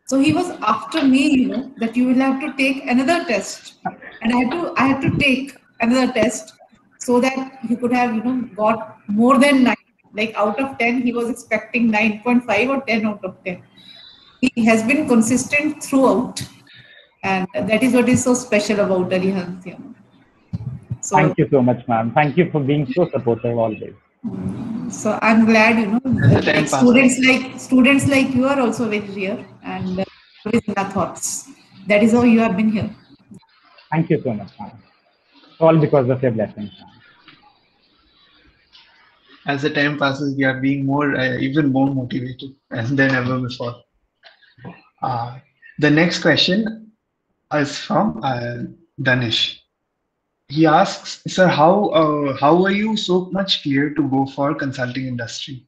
So he was after me, that you will have to take another test. And I had to take another test so that he could have, got more than 9. Like out of 10, he was expecting 9.5 or 10 out of 10. He has been consistent throughout. And that is what is so special about Arihant. So, Thank you so much, ma'am. Thank you for being so supportive always. so I'm glad, As the time passes. students like you are also very rare and always in our thoughts. That is how you have been here. Thank you so much, ma'am. All because of your blessings, ma'am. As the time passes, we are being more, even more motivated than ever before. Uh, the next question is from Danish. He asks, "Sir, how are you so much clear to go for consulting industry?"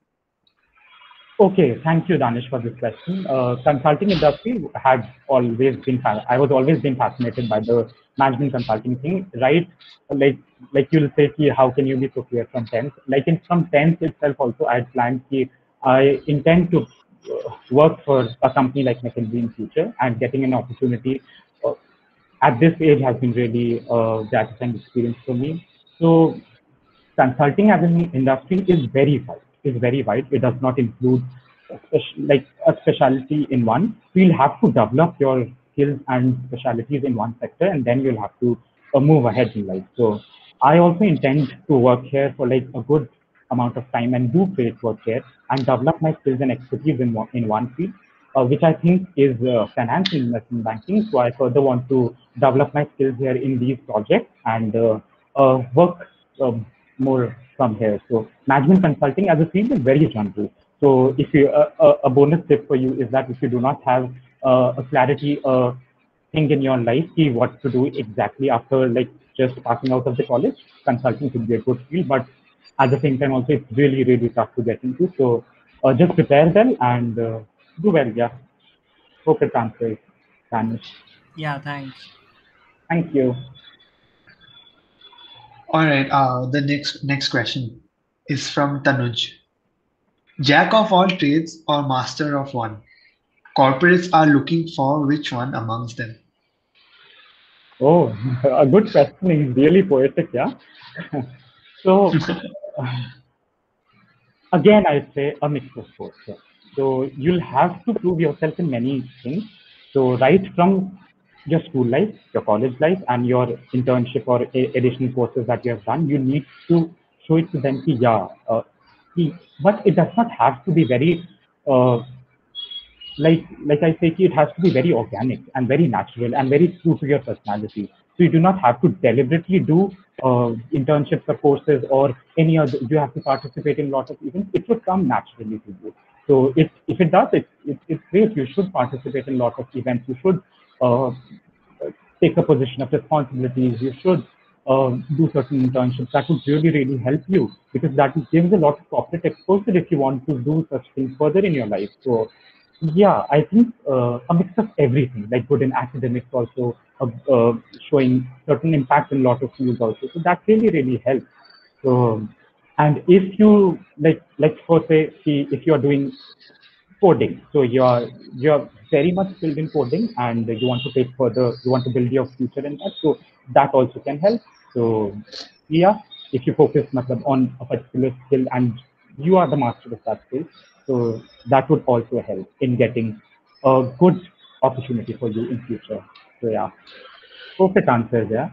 Okay, thank you, Danish, for this question. Consulting industry had always been, I was always been fascinated by the management consulting thing, right? Like you'll say, ki, how can you be so clear from 10th? Like from 10th itself also, I had planned ki, I intend to work for a company like McKinsey in future, and getting an opportunity at this age has been really gratifying experience for me. So consulting as an industry is very wide. Is very wide. It does not include like a specialty in one. So you'll have to develop your skills and specialties in one sector, and then you'll have to move ahead in life. So I also intend to work here for like a good amount of time and do great work here and develop my skills and expertise in one field, which I think is finance and investment banking. So I further want to develop my skills here in these projects and work more from here. So management consulting as a field is very general. So if you a bonus tip for you is that if you do not have a clarity thing in your life, see what to do exactly after like just passing out of the college, consulting could be a good field. But at the same time, also it's really tough to get into. So just prepare well and do well. Yeah. Hope it answers, Spanish. Yeah, thanks. Thank you. All right. The next question is from Tanuj. Jack of all trades or master of one? Corporates are looking for which one amongst them? Oh, a good question. Is really poetic, yeah. So again, I'd say a mix of both. Yeah. So you'll have to prove yourself in many things. So right from your school life, your college life, and your internship or additional courses that you have done, you need to show it to them. Ki, yeah, but it does not have to be very uh, like I say, it has to be very organic and very natural and very true to your personality. So you do not have to deliberately do internships or courses or any other. You have to participate in a lot of events. It would come naturally to you. So if it does, it's great. You should participate in a lot of events. You should uh, take a position of responsibilities. You should do certain internships. That would really help you because that gives a lot of corporate exposure if you want to do such things further in your life. So yeah, I think a mix of everything, like good in academics also, showing certain impact in a lot of fields also. So that really helps. So, and if you like for say, see, if you are doing coding, so you're very much skilled in coding, and you want to take further, you want to build your future in that. So that also can help. So yeah, if you focus matlab, on a particular skill and you are the master of that skill, so that would also help in getting a good opportunity for you in future. So yeah, perfect answers. Yeah.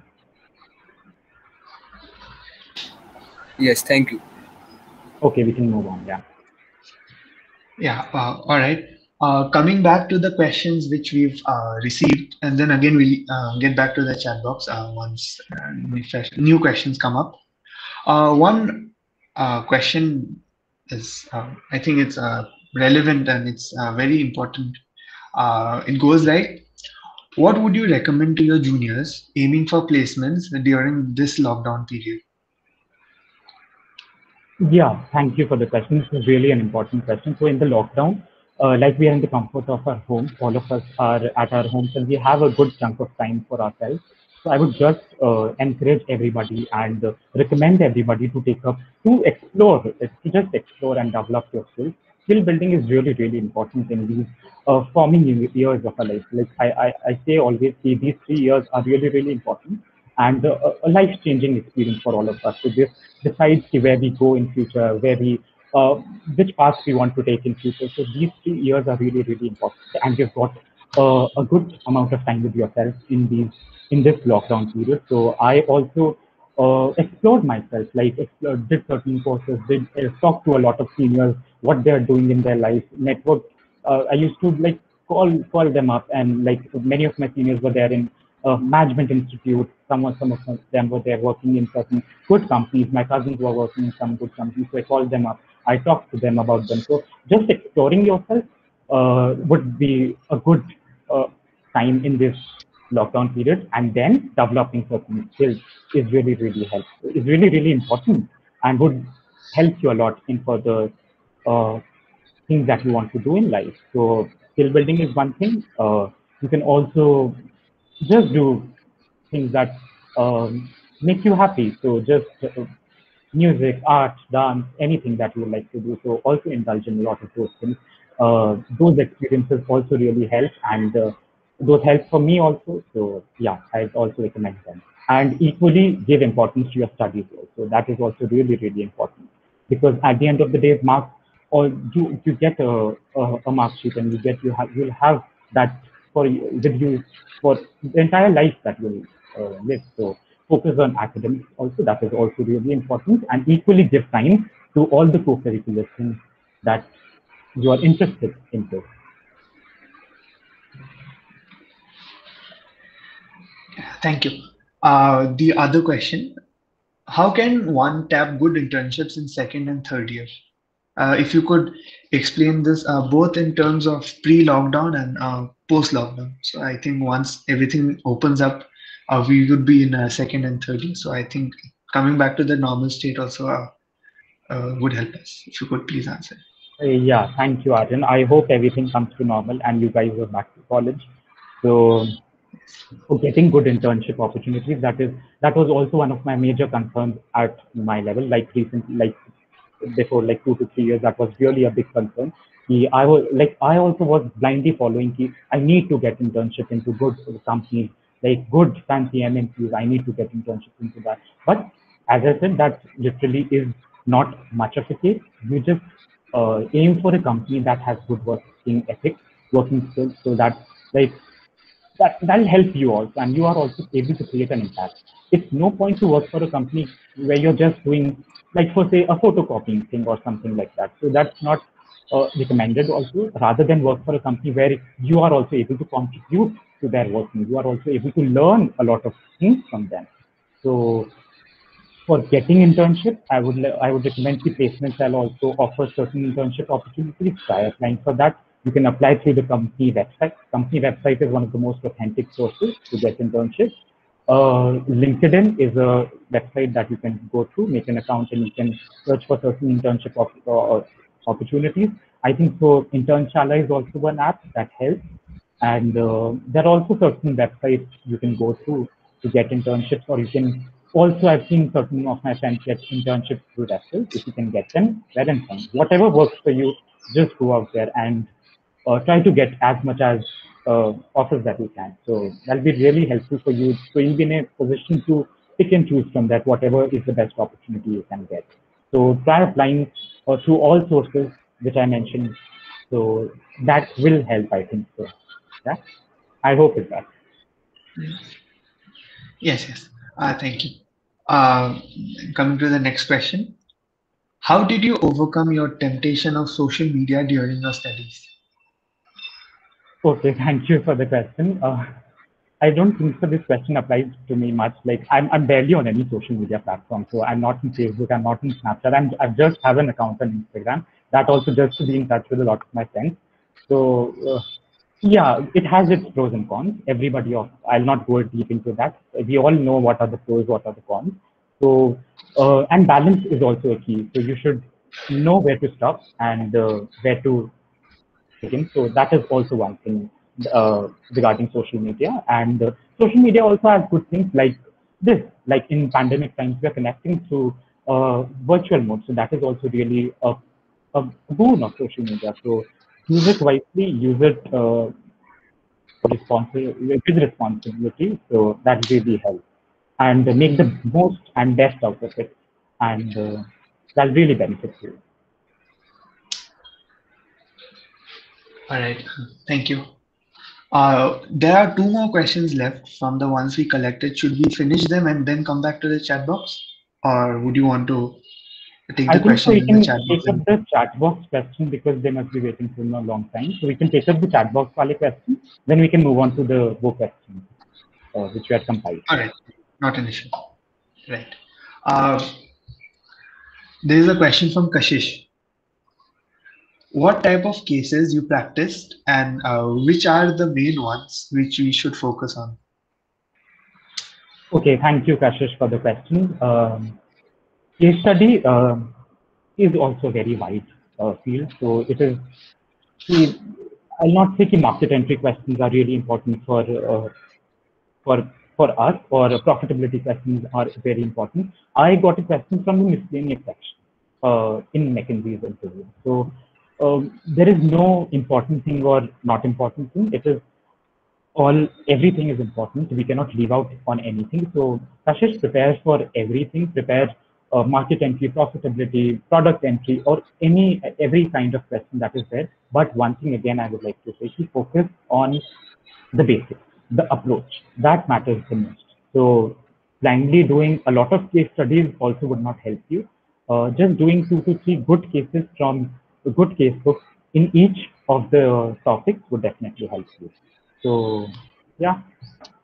Yes, thank you. Okay, we can move on. Yeah. Yeah. All right. Coming back to the questions which we've received, and then again we'll get back to the chat box once new questions come up. One question is, I think it's relevant and it's very important. It goes like, what would you recommend to your juniors aiming for placements during this lockdown period? Yeah, thank you for the question. This is really an important question. So in the lockdown, like we are in the comfort of our homes, all of us are at our homes and we have a good chunk of time for ourselves. So I would just encourage everybody and recommend everybody to take up, to explore, to just explore and develop your skills. Skill building is really, really important in these forming years of our life. Like I say always, say these 3 years are really, really important and a life-changing experience for all of us. So this decides where we go in future, uh, which path we want to take in future. So these 3 years are really, really important, and you've got a good amount of time with yourself in this lockdown period. So I also explored myself, like did certain courses, did talk to a lot of seniors, what they are doing in their life, network. I used to like call them up, and like many of my seniors were there in management institute. Some of them were there working in certain good companies. My cousins were working in some good companies, so I called them up. I talked to them about them. So just exploring yourself would be a good uh, time in this lockdown period, and then developing certain skills is really, really helpful. Is really, really important, and would help you a lot in further uh, things that you want to do in life. So skill building is one thing. You can also just do things that make you happy. So just music, art, dance, anything that you would like to do. So also indulge in a lot of those things. Those experiences also really help, and those help for me also. So yeah, I'd also recommend them. And equally give importance to your studies also. That is also really, really important, because at the end of the day, marks, or you get a mark sheet, and you'll have that with you for the entire life that you'll live. So focus on academics also. That is also really important, and equally give time to all the co-curricular things that you are interested into. Thank you. The other question, how can one tap good internships in second and third year? If you could explain this both in terms of pre-lockdown and post-lockdown. So I think once everything opens up, we would be in second and third year. So I think coming back to the normal state also would help us. If you could please answer. Yeah, thank you, Arjun. I hope everything comes to normal and you guys are back to college. So for getting good internship opportunities, that was also one of my major concerns at my level. Like recently, like before, like 2 to 3 years, that was really a big concern. I also was blindly following I need to get internship into good companies, like good fancy MNCs. I need to get internship into that. But as I said, that literally is not much of a case. You just aim for a company that has good working ethics, working skills, so that like that'll help you also, and you are also able to create an impact. It's no point to work for a company where you're just doing, like, for say, a photocopying thing or something like that. So that's not recommended also. Rather than work for a company where you are also able to contribute to their working, you are also able to learn a lot of things from them. So for getting internship, I would recommend the placements. I'll also offer certain internship opportunities. Try applying for that. You can apply through the company website. Company website is one of the most authentic sources to get internships. LinkedIn is a website that you can go through, make an account, and you can search for certain opportunities. I think so. Internshala is also one app that helps, and there are also certain websites you can go through to get internships, or you can also, I've seen certain of my friends get internships through referrals. If you can get them, well and fine. Whatever works for you, just go out there and try to get as much as offers that you can. So that'll be really helpful for you. So you'll be in a position to pick and choose from that, whatever is the best opportunity you can get. So try applying through all sources which I mentioned. So that will help, I think. So yeah, I hope it does. Yes, yes. Thank you. Uh, Coming to the next question. How did you overcome your temptation of social media during your studies? Okay, thank you for the question. I don't think so. This question applies to me much. Like I'm barely on any social media platform, so I'm not in Facebook, I'm not in Snapchat. I just have an account on Instagram. That also just to be in touch with a lot of my friends. So yeah, it has its pros and cons. I'll not go deep into that. We all know what are the pros, what are the cons. So and balance is also a key. So you should know where to stop and where to begin. So that is also one thing regarding social media. And social media also has good things like this. Like in pandemic times, we are connecting through virtual mode. So that is also really a boon of social media. So use it wisely, use it with responsibility. So that really helps. And make the most and best out of it. And that'll really benefit you. All right, thank you. There are two more questions left from the ones we collected. Should we finish them and then come back to the chat box? Or would you want to take I the think so. questions We in the can chat take box? up the chat box question because they must be waiting for a long time. So we can take up the chat box wale question. Then we can move on to the book question, which we had compiled. All right, not an issue. Right. Uh, there is a question from Kashish. What type of cases you practiced and which are the main ones which we should focus on? Okay, thank you, Kashish, for the question. Case study is also very wide field. So it is, see, I'll not say market entry questions are really important for for us, or profitability questions are very important. I got a question from the miscellaneous section in McKinsey's interview. So there is no important thing or not important thing. It is everything is important. We cannot leave out on anything. So Kashish prepares for everything. Prepares market entry, profitability, product entry, or every kind of question that is there. But one thing again, I would like to say, he focus on the basics, the approach. That matters the most. So blindly doing a lot of case studies also would not help you. Just doing 2 to 3 good cases from a good case book in each of the topics would definitely help you. So yeah,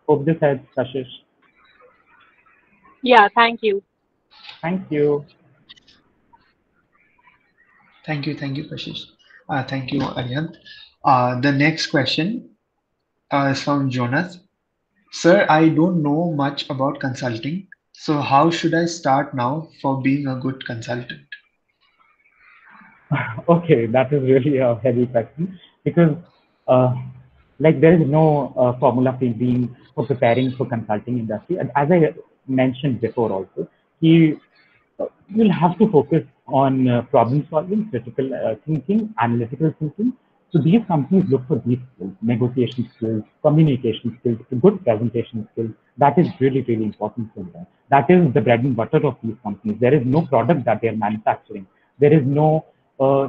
hope this helps, Kashish. Yeah, thank you. Thank you. Thank you, Kashish. Thank you, Aryan. The next question is from Jonas. Sir, I don't know much about consulting, so how should I start now for being a good consultant? Okay, that is really a heavy question because, uh, like, there is no formula for being for preparing for consulting industry. And as I mentioned before, also, he you'll have to focus on problem solving, critical thinking, analytical thinking. So these companies look for these skills, negotiation skills, communication skills, good presentation skills. That is really, really important for them. That is the bread and butter of these companies. There is no product that they are manufacturing. There is no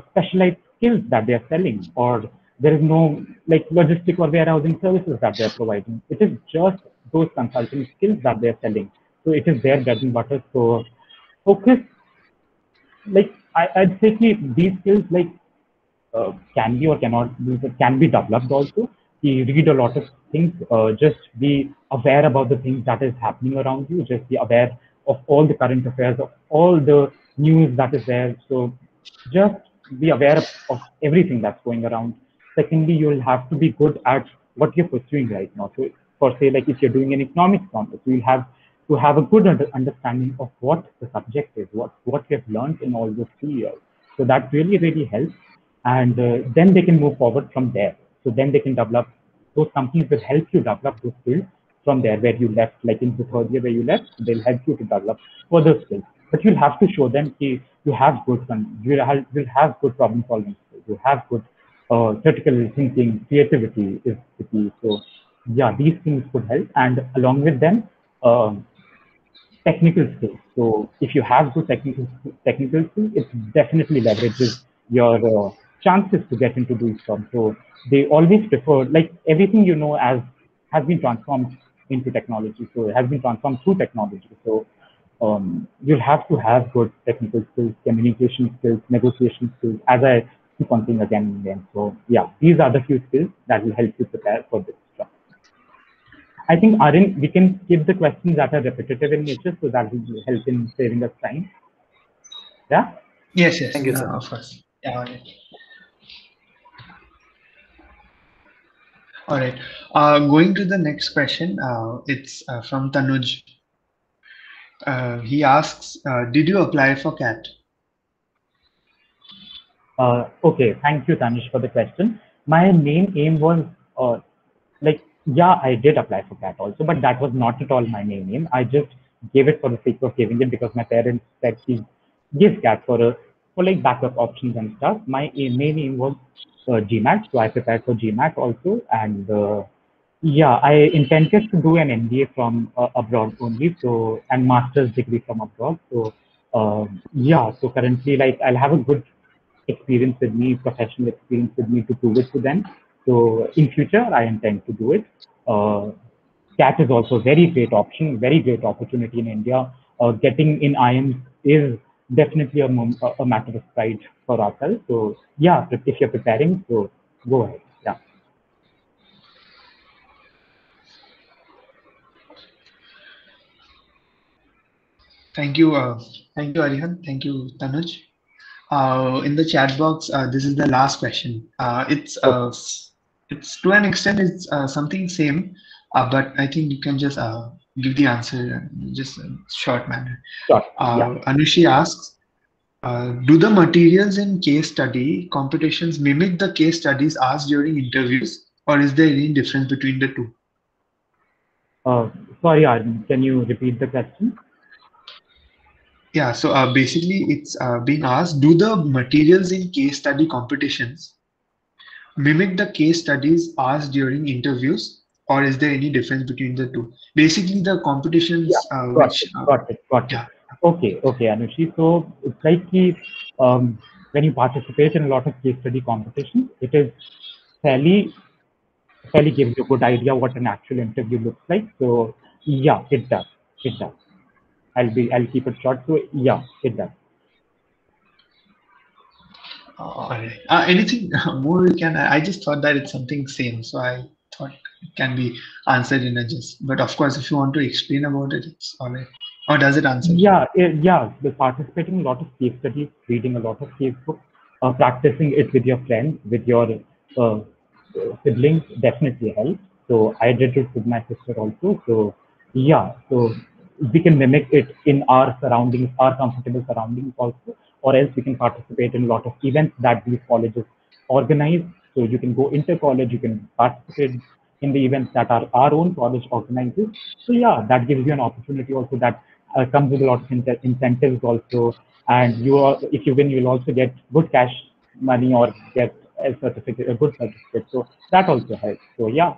specialized skills that they are selling, or there is no like logistic or warehousing services that they are providing. It is just those consulting skills that they are selling. So it is their bread and butter. So focus, like I'd say these skills like can be or cannot be, can be developed also. You read a lot of things, just be aware about the things that is happening around you, just be aware of all the current affairs, of all the news that is there. So just be aware of everything that's going around. Secondly, you'll have to be good at what you're pursuing right now. So for say like if you're doing an economics course, you'll have to have a good understanding of what the subject is, what you have learned in all those 3 years. So that really, really helps. And then they can move forward from there. So then they can develop, those companies will help you develop those skills from there where you left, like in the third year where you left, they'll help you to develop further skills. But you'll have to show them you have you'll have good problem solving skills, you have good critical thinking, creativity is the key. So yeah, these things could help. And along with them, um, technical skills. So if you have good technical skills, it definitely leverages your chances to get into these jobs. So they always prefer, like everything as has been transformed into technology. So it has been transformed through technology. So you'll have to have good technical skills, communication skills, negotiation skills. As I keep on seeing again and again. So yeah, these are the few skills that will help you prepare for this job. I think, Arun, we can skip the questions that are repetitive in nature, so that will help in saving us time. Yeah? Yes, yes, Thank you, sir. of course. Yeah, all right. All right. Going to the next question, it's from Tanuj. He asks, did you apply for CAT? Okay, thank you, Tanish, for the question. My main aim was like, yeah, I did apply for CAT also, but that was not at all my main aim. I just gave it for the sake of giving it because my parents said, please give CAT for like backup options and stuff. My main aim was GMAT, so I prepared for GMAT also, and yeah, I intended to do an MBA from abroad only, so and master's degree from abroad. So yeah, so currently, like, I'll have a good experience with me, professional experience with me to prove it to them. So in future, I intend to do it. CAT is also a very great option, very great opportunity in India. Getting in IIMs is definitely a matter of pride for ourselves. So yeah, if you're preparing, so go ahead. Yeah. Thank you, Arihan. Thank you, Tanuj. In the chat box, this is the last question. Okay. It's to an extent it's something same, but I think you can just give the answer in just a short manner. Sure. Yeah. Anushi asks, do the materials in case study competitions mimic the case studies asked during interviews, or is there any difference between the two? Uh, Sorry, Arvind, can you repeat the question? Yeah, so basically it's being asked, do the materials in case study competitions mimic the case studies asked during interviews, or is there any difference between the two? Basically, the Yeah, competitions got which, it, got it, got it. yeah, Okay, okay, Anushi. So it's like when you participate in a lot of case study competitions, it is fairly fairly gives you a good idea what an actual interview looks like. So yeah, it does. It does. I'll keep it short. So yeah, it does. all right. Anything more you can? I just thought that it's something same, so I thought it can be answered in a just. But of course, if you want to explain about it, it's all right. Or does it answer? Yeah. The participating in a lot of case studies, reading a lot of case books, practicing it with your friends, with your siblings definitely helps. So I did it with my sister also. So yeah, so we can mimic it in our surroundings, our comfortable surroundings also, or else we can participate in a lot of events that these colleges organize. So you can go inter college, you can participate in the events that our own college organizes. So yeah, that gives you an opportunity also that comes with a lot of incentives also. And if you win, you'll also get good cash money or get a certificate, a good certificate. So that also helps. So yeah.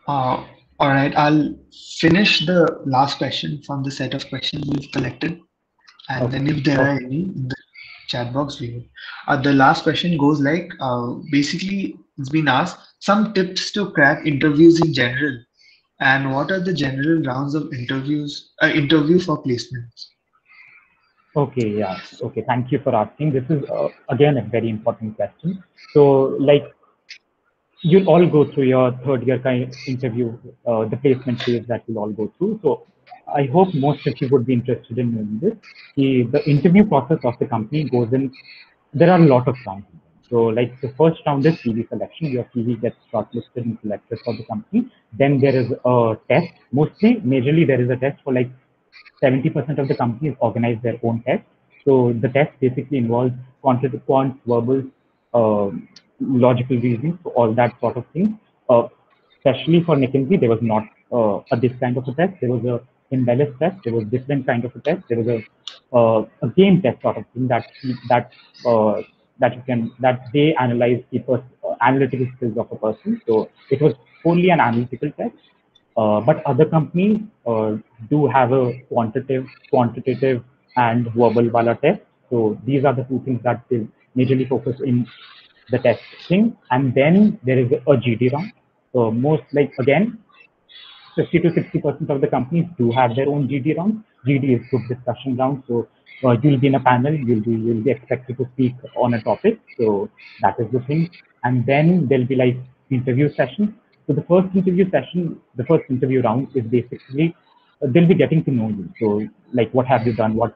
Uh, all right. I'll finish the last question from the set of questions we've collected, and Okay. then if there are Okay. any in the chat box, we will. The last question goes like, basically, it's been asked some tips to crack interviews in general, and what are the general rounds of interview for placements? Okay. Yeah. Okay. Thank you for asking. This is again a very important question. So like you'll all go through your third year kind of interview, the placement phase that you'll all go through. So I hope most of you would be interested in knowing this. The interview process of the company goes in, there are a lot of rounds. So like the first round is CV selection. Your CV gets shortlisted and selected for the company. Then there is a test. Mostly, majorly there is a test for like 70% of the companies organize their own test. So the test basically involves quant, verbal, logical reasoning, so all that sort of thing. Especially for McKinsey, there was not this kind of a test. There was a embellished test. There was different kind of a test. There was a game test sort of thing uh, that they analyze the analytical skills of a person. So it was only an analytical test. But other companies do have a quantitative and verbal wala test. So these are the two things that they majorly focus in the test thing. And then there is a GD round. So most like again, 50 to 60% of the companies do have their own GD round. GD is group discussion round. So you'll be in a panel, you'll be expected to speak on a topic. So that is the thing. And then there'll be like interview sessions. So the first interview session, the first interview round is basically they'll be getting to know you. So like what have you done, what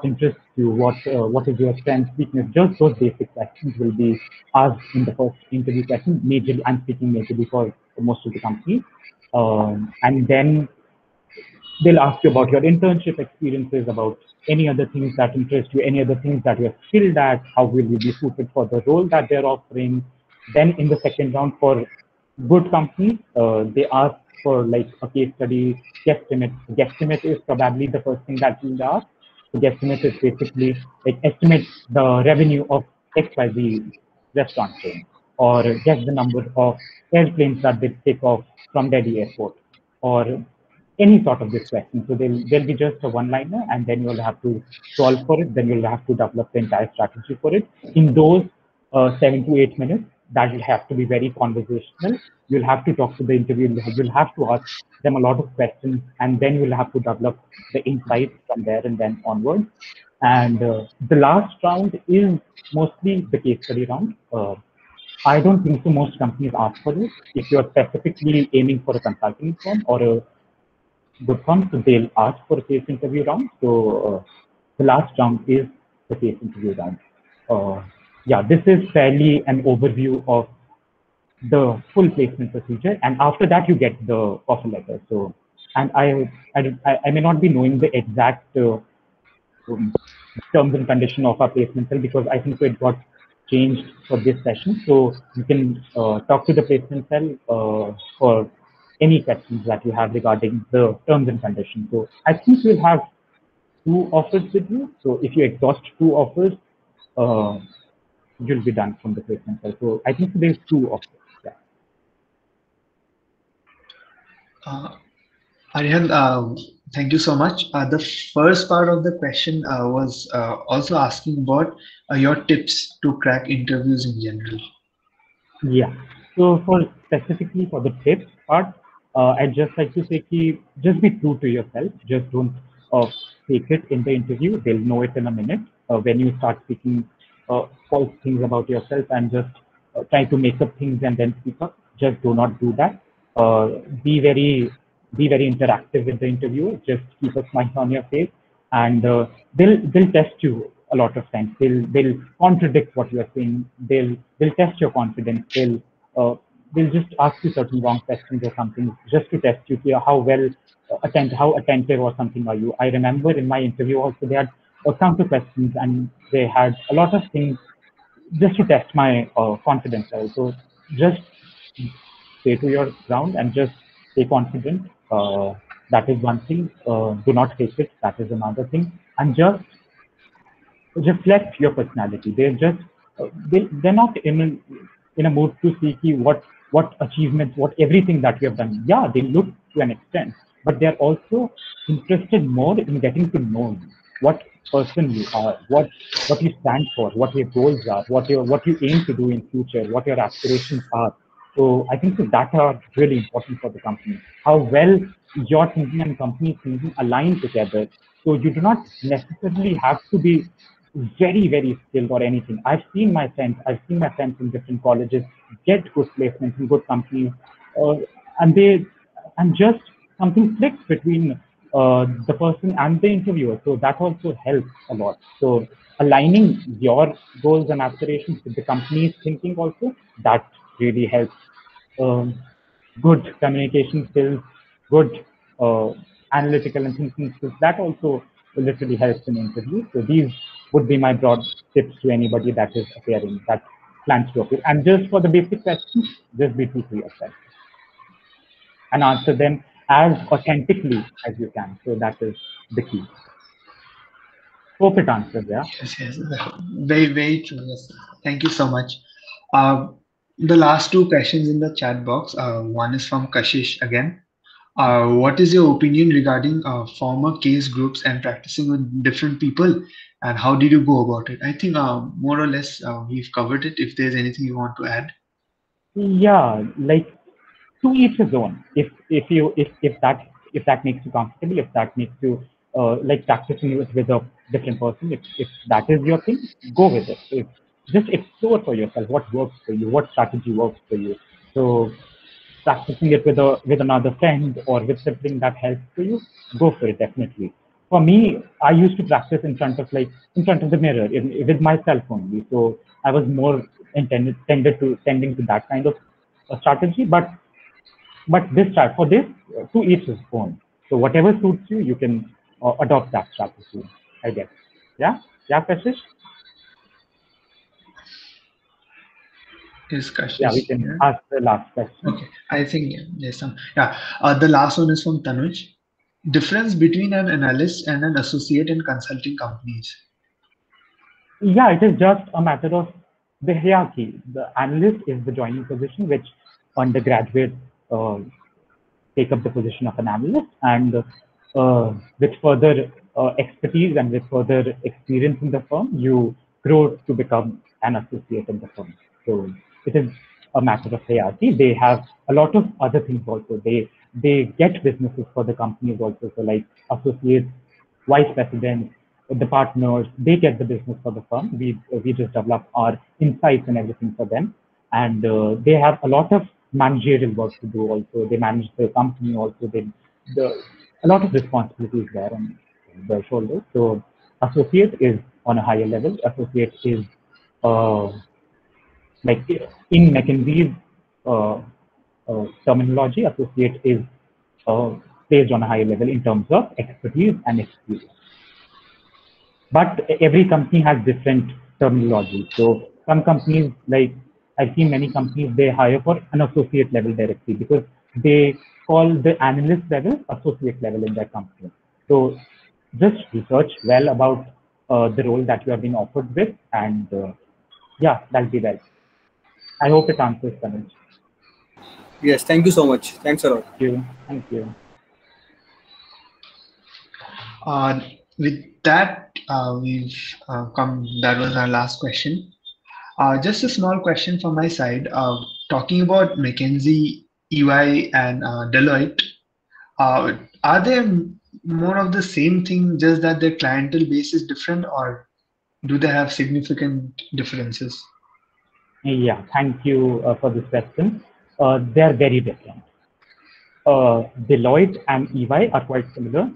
interests you, what is your strength, weakness, just those basic questions will be asked in the first interview session. Majorly, I'm speaking majorly for most of the companies. And then they'll ask you about your internship experiences, about any other things that interest you, any other things that you're skilled at, how will you be suited for the role that they're offering. Then in the second round, for good companies, they ask for like a case study guesstimate. Guesstimate is probably the first thing that you'll ask. So guesstimate is basically like estimate the revenue of XYZ restaurant chain, or guess the number of airplanes that they take off from Delhi airport, or any sort of this question. So they'll be just a one-liner, and then you'll have to solve for it. Then you'll have to develop the entire strategy for it. In those 7 to 8 minutes, that will have to be very conversational. You'll have to talk to the interviewer. You'll have to ask them a lot of questions, and then you'll have to develop the insights from there and then onwards. And the last round is mostly the case study round. I don't think so most companies ask for this. If you're specifically aiming for a consulting firm or a good firm, so they'll ask for a case interview round. So the last round is the case interview round. Yeah, this is fairly an overview of the full placement procedure, and after that you get the offer letter. So, and I may not be knowing the exact um, terms and condition of our placement cell, because I think so it got changed for this session. So you can talk to the placement cell for any questions that you have regarding the terms and conditions. So I think we'll have 2 offers with you. So if you exhaust 2 offers, you'll be done from the placement cell. So I think there's 2 offers. Yeah. Aryan, thank you so much. The first part of the question was also asking about your tips to crack interviews in general. Yeah. So for specifically for the tips part, I'd just like to say just be true to yourself. Just don't fake it in the interview. They'll know it in a minute. When you start speaking false things about yourself and just try to make up things and then speak up, just do not do that. Uh, be very be very interactive with the interviewer. Just keep a smile on your face, and they'll test you a lot of times. They'll contradict what you're saying. They'll test your confidence. They'll just ask you certain wrong questions or something just to test you, see how well how attentive or something are you. I remember in my interview also they had counter questions, and they had a lot of things just to test my confidence level. So just stay to your ground and just stay confident. That is one thing. Do not fake it. That is another thing. And just reflect your personality. They're not in a mood to see what achievements, what everything that you have done. Yeah, they look to an extent, but they're also interested more in getting to know you, what person you are, what you stand for, what your goals are, what you aim to do in future, what your aspirations are. So I think that are really important for the company. How well your thinking and company thinking align together. So you do not necessarily have to be very, very skilled or anything. I've seen my friends in different colleges get good placements in good companies, uh, and they and just something clicks between the person and the interviewer. So that also helps a lot. So aligning your goals and aspirations with the company's thinking also, that really helps. um, Good communication skills, good analytical and thinking skills, that also literally helps in interviews. So these would be my broad tips to anybody that is appearing, that plans to appear. And just for the basic questions, just be true to yourself and answer them as authentically as you can. So that is the key. Hope it answers, yeah. Yes, yes, very, very true. Yes, thank you so much. Uh, the last 2 questions in the chat box. One is from Kashish again. What is your opinion regarding former case groups and practicing with different people, and how did you go about it? I think more or less we've covered it. If there's anything you want to add. Yeah, like to each his own. If that makes you comfortable, if that makes you like practicing it with a different person. If that is your thing, go with it. Just explore for yourself what works for you, what strategy works for you. So practicing it with another friend or with sibling that helps for you, go for it definitely. For me, I used to practice in front of the mirror with myself only. So I was more tending to that kind of strategy. But for this, to each his own. So whatever suits you, you can adopt that strategy, I guess. Yeah, yeah, Kashish. Is Yeah, we Kashish can here? ask the last question. Okay, I think there's some. Yeah, the last one is from Tanuj. Difference between an analyst and an associate in consulting companies. Yeah, it is just a matter of the hierarchy. The analyst is the joining position, which undergraduates uh, take up the position of an analyst, and with further expertise and with further experience in the firm, you grow to become an associate in the firm. So it is a matter of hierarchy. They have a lot of other things also. They get businesses for the companies also. So like associates, vice presidents, the partners, they get the business for the firm. We just develop our insights and everything for them, and they have a lot of managerial work to do also. They manage the company also. The a lot of responsibilities there on their shoulders. So associate is on a higher level. Associate is uh, like in McKinsey's uh, terminology, associate is placed on a higher level in terms of expertise and experience. But every company has different terminology. So some companies, like I've seen many companies, they hire for an associate level directly because they call the analyst level associate level in their company. So just research well about the role that you have been offered with, and yeah, that'll be well. I hope it answers Tanuj. Yes, thank you so much. Thanks a lot. Thank you. Thank you. With that, we've come. That was our last question. Just a small question from my side. Talking about McKinsey, EY, and Deloitte, are they more of the same thing, just that their clientele base is different, or do they have significant differences? Yeah, thank you for this question. They are very different. Deloitte and EY are quite similar.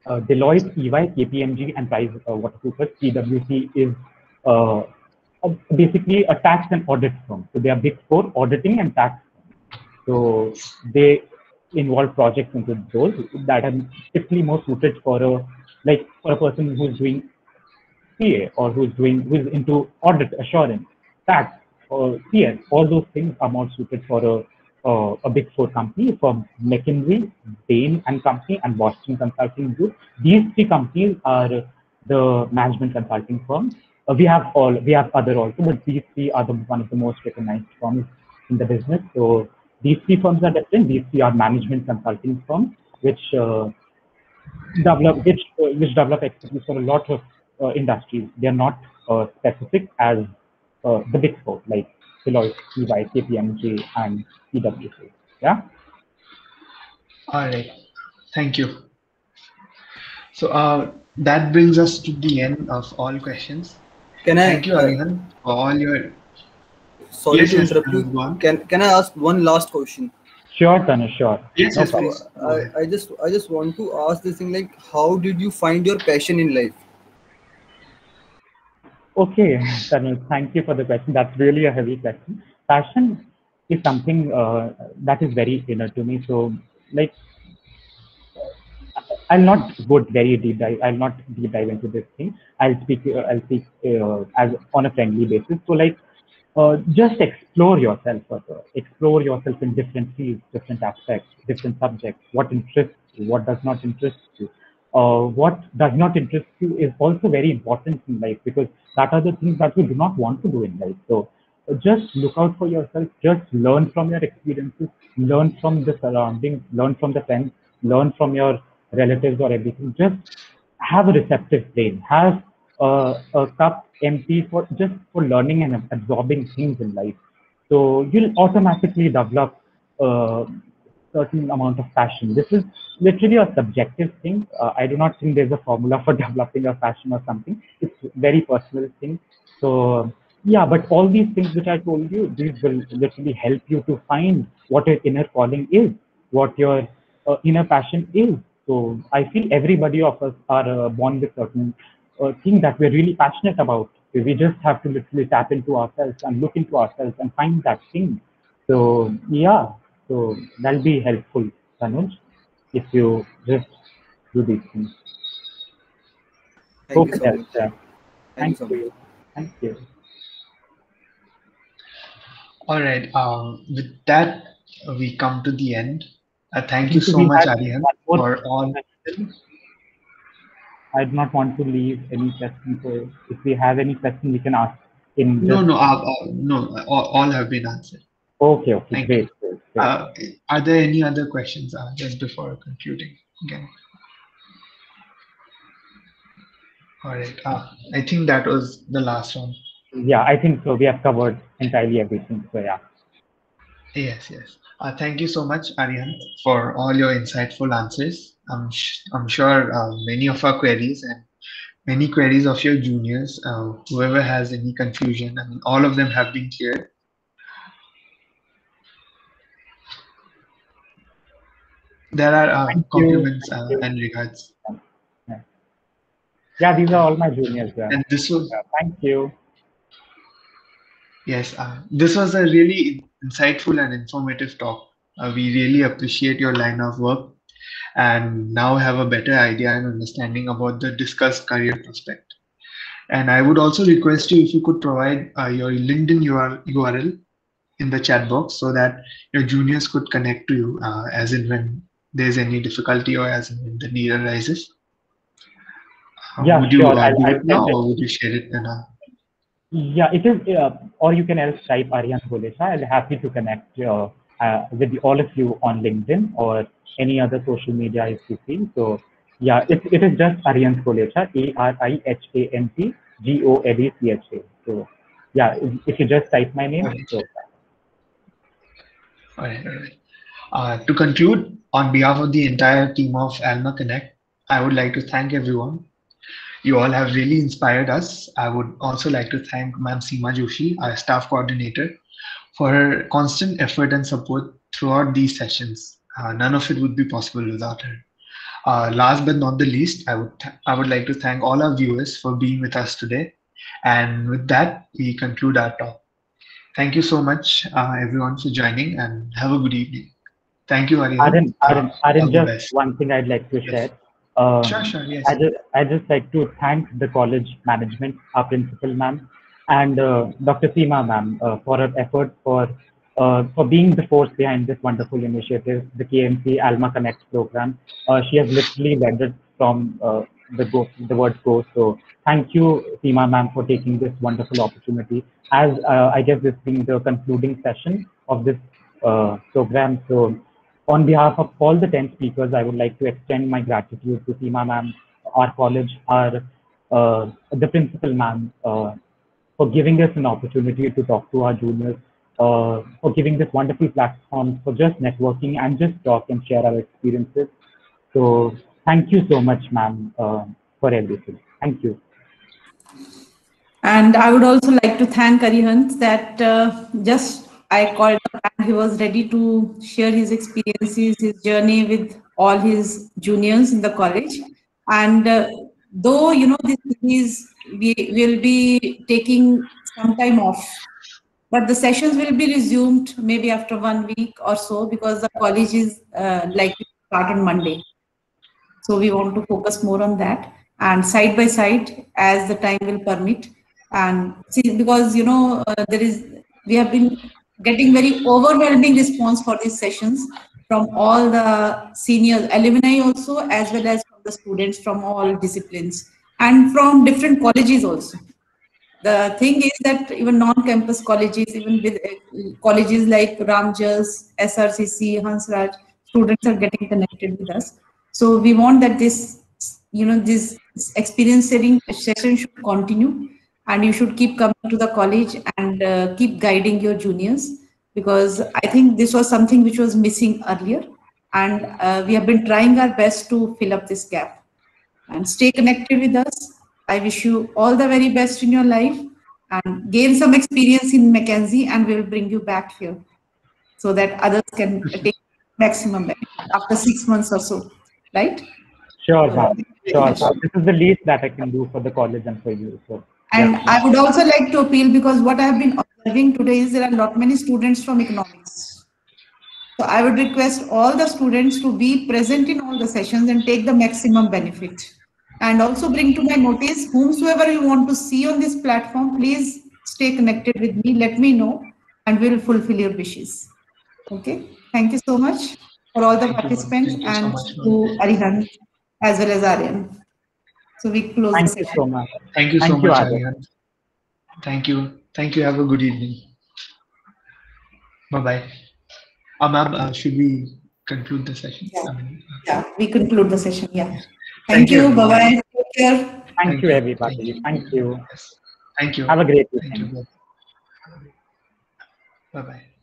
Deloitte, EY, KPMG, and PricewaterhouseCoopers, PwC is uh, basically a tax and audit firm. So they are big four auditing and tax. So they involve projects into those that are typically more suited for a person who's doing CA or who's into audit assurance, tax or CS. All those things are more suited for a big four company. For McKinsey, Bain and Company, and Boston Consulting Group. These three companies are the management consulting firms. We have other also, but these three are one of the most recognized firms in the business. So these three firms are different. These three are management consulting firms, which which develop expertise for a lot of industries. They are not specific as the big four like Deloitte, EY, KPMG, and PwC. Yeah. All right, thank you. So that brings us to the end of all questions. Can I? Thank you, Alihan, for all your. Sorry Yes, to yes, interrupt you. go on. Can I ask one last question? Sure, Tanu, sure. Yes, No yes, problem. please go ahead. I just want to ask this thing like, how did you find your passion in life? Okay, Tanu, thank you for the question. That's really a heavy question. Passion is something that is very inner to me. So, like, I'll not go very deep dive. I'll not deep dive into this thing. I'll speak as on a friendly basis. So like, just explore yourself further. Explore yourself in different fields, different aspects, different subjects. What interests you? What does not interest you? What does not interest you is also very important in life because that are the things that you do not want to do in life. So just look out for yourself. Just learn from your experiences. Learn from the surroundings. Learn from the friends. Learn from your relatives or everything. Just have a receptive brain. Have a cup empty for just for learning and absorbing things in life. So you'll automatically develop uh, certain amount of passion. This is literally a subjective thing. I do not think there's a formula for developing a passion or something. It's very personal thing. So yeah, but all these things which I told you, these will literally help you to find what your inner calling is, what your inner passion is. So I feel everybody of us are born with certain thing that we're really passionate about. We just have to literally tap into ourselves and look into ourselves and find that thing. So yeah, so that'll be helpful, Tanuj, if you just do these things. Thank Hope you it so helps. much. Yeah. Thank you Thank so much. you. Thank you. All right. With that, we come to the end. I Thank you think so we much, had Aryan, one more for all. question. I do not want to leave any question. So if we have any question, we can ask in No, just. no, no. All have been answered. Okay, okay, Thank you. great, great, great. Are there any other questions just before concluding again? All right. I think that was the last one. Yeah, I think so. We have covered entirely everything. So yeah. Yes, yes. Thank you so much, Aryan, for all your insightful answers. I'm sure many of our queries and many queries of your juniors, whoever has any confusion, I mean, all of them have been cleared. There are Thank you. compliments Thank you. and regards. Yeah. Yeah, these are all my juniors. Yeah. And this was, Yeah, thank you. yes, this was a really insightful and informative talk. We really appreciate your line of work and now have a better idea and understanding about the discussed career prospect. And I would also request you if you could provide your LinkedIn URL in the chat box so that your juniors could connect to you as in when there's any difficulty or as in when the need arises. Yeah, Would you sure. do I'll it now send it. or would you share it in a Yeah, it is, or you can else type Aryan Golesha. I'll happy to connect with all of you on LinkedIn or any other social media if you feel. So yeah, it is just Aryan Golesha, ARIHANT GOLECHA. So yeah, if you just type my all name, right, so all right, all right. To conclude, on behalf of the entire team of ALMA Connect, I would like to thank everyone. You all have really inspired us. I would also like to thank Ma'am Seema Joshi, our staff coordinator, for her constant effort and support throughout these sessions. None of it would be possible without her. Last but not the least, I would like to thank all our viewers for being with us today. And with that, we conclude our talk. Thank you so much, everyone, for joining, and have a good evening. Thank you, Aryan. Aryan, All the just best. one thing I'd like to Yes. share. Sure, Um, sure. Yes. I just like to thank the college management, our principal ma'am, and Dr. Seema ma'am for her effort for being the force behind this wonderful initiative, the KMC ALMA Connect program. She has literally led it from the word go. So thank you, Seema ma'am, for taking this wonderful opportunity. As I guess this being the concluding session of this program, so on behalf of all the 10 speakers, I would like to extend my gratitude to Seema ma'am, our college, the principal ma'am, for giving us an opportunity to talk to our juniors, for giving this wonderful platform for just networking and just talk and share our experiences. So thank you so much, ma'am, for everything. Thank you. And I would also like to thank Arihant that just I called up and he was ready to share his experiences, his journey with all his juniors in the college. And though, you know, this series, we will be taking some time off, but the sessions will be resumed maybe after 1 week or so because the college is likely to start on Monday. So we want to focus more on that and side by side as the time will permit. And see, because you know we have been getting very overwhelming response for these sessions from all the senior alumni also as well as from the students from all disciplines and from different colleges also. The thing is that even non-campus colleges, even with colleges like Ramjas, SRCC, Hansraj, students are getting connected with us. So we want that this, you know, this experience sharing session should continue, and you should keep coming to the college and keep guiding your juniors because I think this was something which was missing earlier. and we have been trying our best to fill up this gap. And stay connected with us. I wish you all the very best in your life, and gain some experience in McKinsey, and we'll bring you back here so that others can take maximum benefit after 6 months or so, right? Sure, ma'am. Sure. This is the least that I can do for the college and for you. So. And yes, I would also like to appeal, because what I have been observing today is there are not many students from economics. So I would request all the students to be present in all the sessions and take the maximum benefit. And also bring to my notice, whomsoever you want to see on this platform, please stay connected with me, let me know, and we will fulfill your wishes. Okay, thank you so much for all the participants, and to Arihant as well as Aryan. So we close the thank session. you so much. Thank you so much, Aryan. Aryan. Thank you. Thank you. Have a good evening. Bye-bye. Ma'am, should we conclude the session? Yeah. Yeah, we conclude the session. Yeah. Thank Thank you. everyone. Bye-bye. Take care. Thank you, everybody. Thank you. Yes. Thank you. Have a great Thank evening. you. Bye-bye.